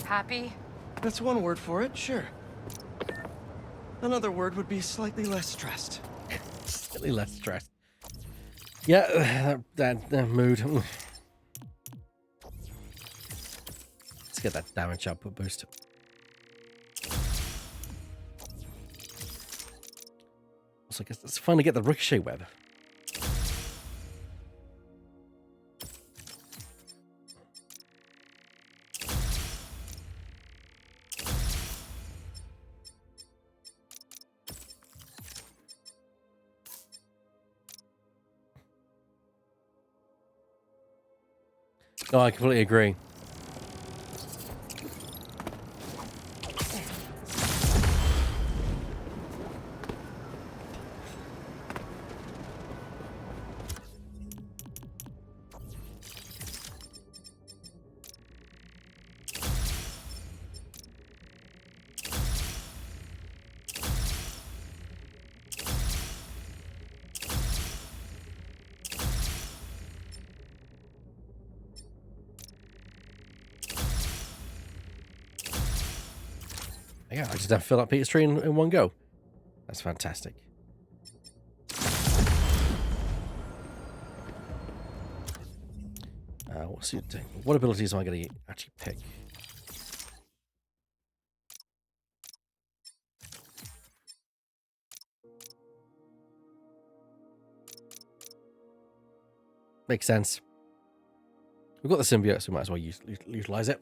Happy?
That's one word for it, sure. Another word would be slightly less stressed.
Slightly less stressed. Yeah, that mood. Let's get that damage output boost. Also, I guess it's fun to get the ricochet web. No, I completely agree. Yeah, I just have to fill up Peter's tree in one go. That's fantastic. What abilities am I going to actually pick? Makes sense. We've got the symbiote, so we might as well utilize it.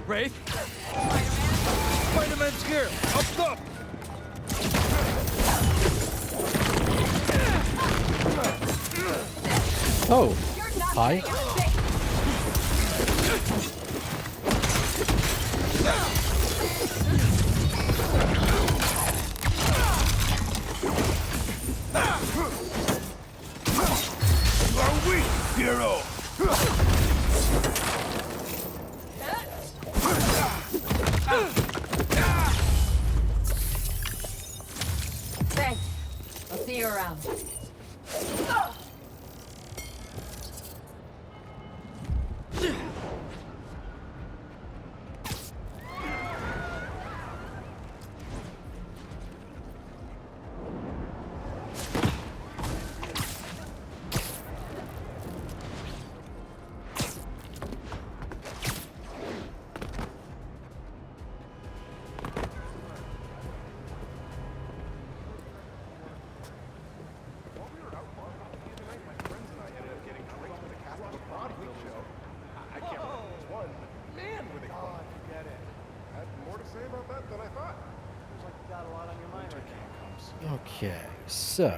Wraith? Spider-Man's here! Up top!
Oh, hi.
hero!
Thanks. I'll see you around.
Okay, so.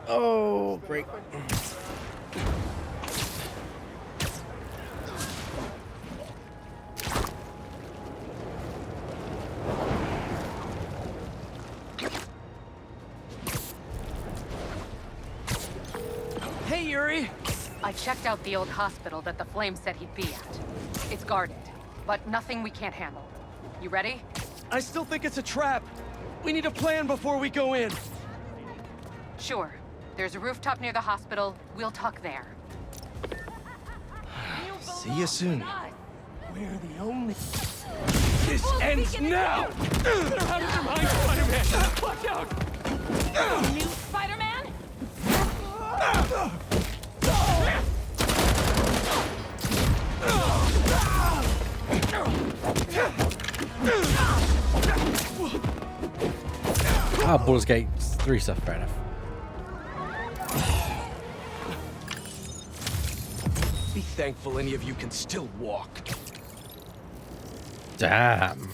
Oh, great.
Hey, Yuri! I checked out the old hospital that the Flame said he'd be at. It's guarded, but nothing we can't handle. You ready?
I still think it's a trap. We need a plan before we go in.
Sure. There's a rooftop near the hospital. We'll talk there.
See you soon.
We're the only... This ends now! They're out of their mind, Spider-Man! Watch out!
New Spider-Man?
Ah, Baldur's Gate 3 stuff, fair enough.
Be thankful any of you can still walk.
Damn.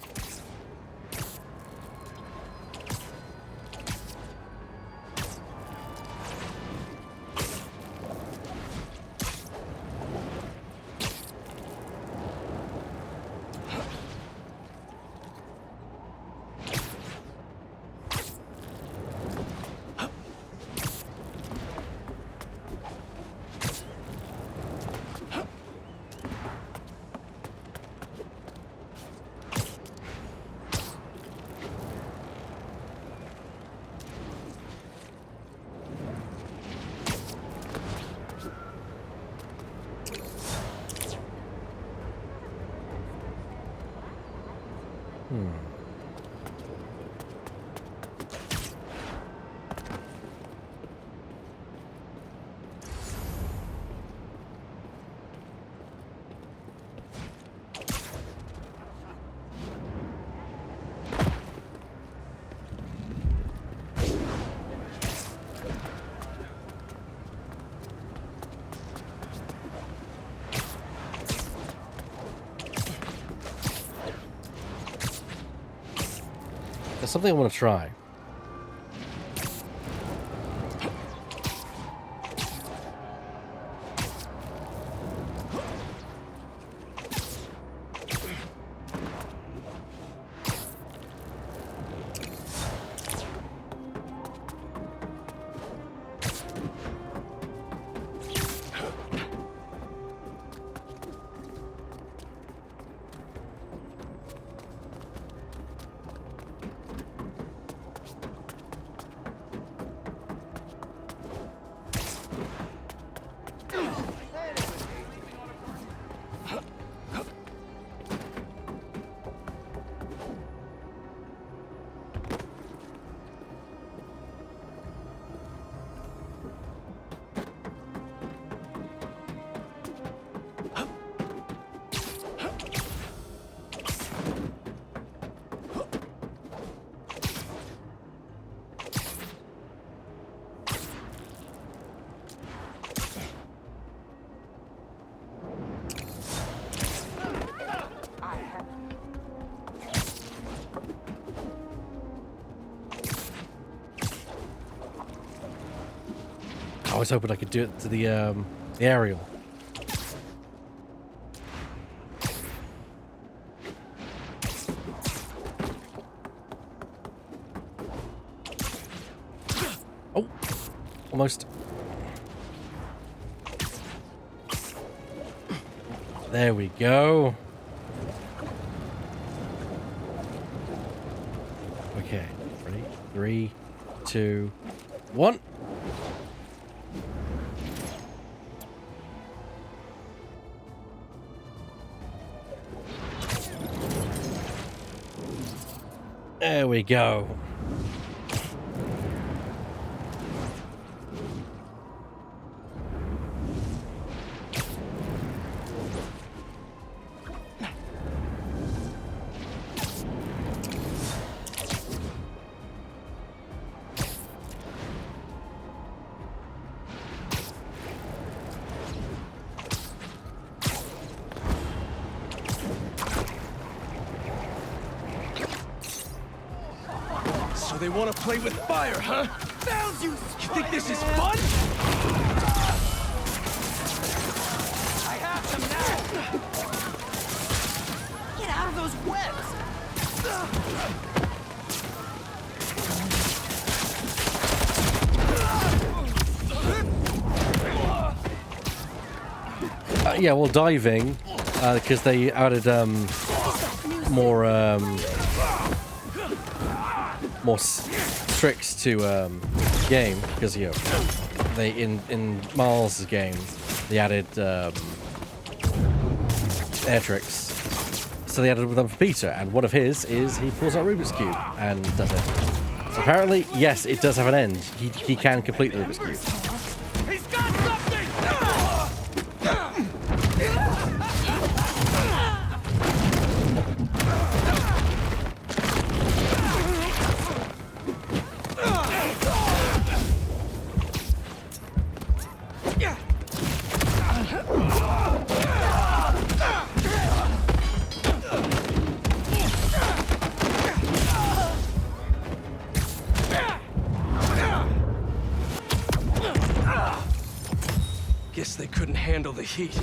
There's something I want to try. I was hoping I could do it to the aerial. Oh. Almost. There we go. Okay, ready? 3, 2, 1. There we go.
So they want to play with fire, huh? Found you! You think this is fun? I have them now! Get out of those
webs! Yeah, well, diving, because they added more tricks to game, because you know they in Miles' game they added air tricks, so they added them for Peter, and one of his is he pulls out Rubik's Cube and does it. So apparently, yes, it does have an end. He can complete the Rubik's Cube.
He's got something! Guess they couldn't handle the heat.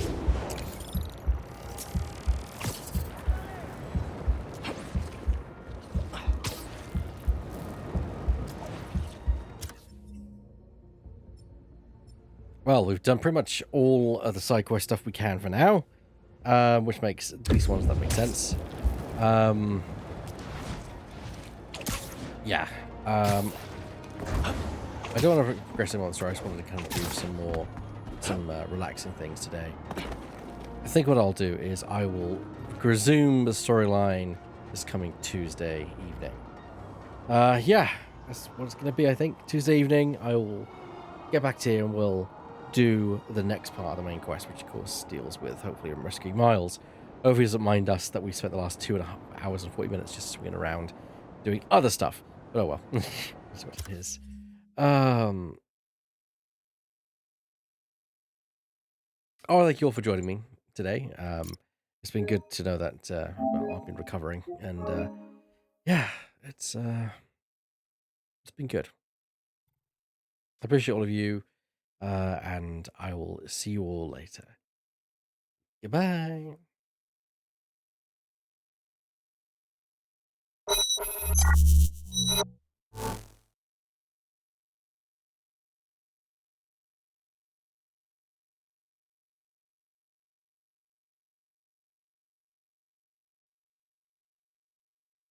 Well, we've done pretty much all of the side quest stuff we can for now, which makes at least ones that make sense. Yeah. I don't want to progress on the story. I just wanted to kind of do some relaxing things today. I think what I'll do is I will resume the storyline this coming Tuesday evening. Yeah, that's what it's going to be. I think Tuesday evening I will get back to you and we'll do the next part of the main quest, which of course deals with hopefully rescuing Miles. Hopefully he doesn't mind us that we spent the last 2.5 hours and 40 minutes just swinging around doing other stuff. But oh well, that's what it is. Oh, thank you all for joining me today. It's been good to know that well, I've been recovering, and yeah, it's been good. I appreciate all of you, and I will see you all later. Goodbye.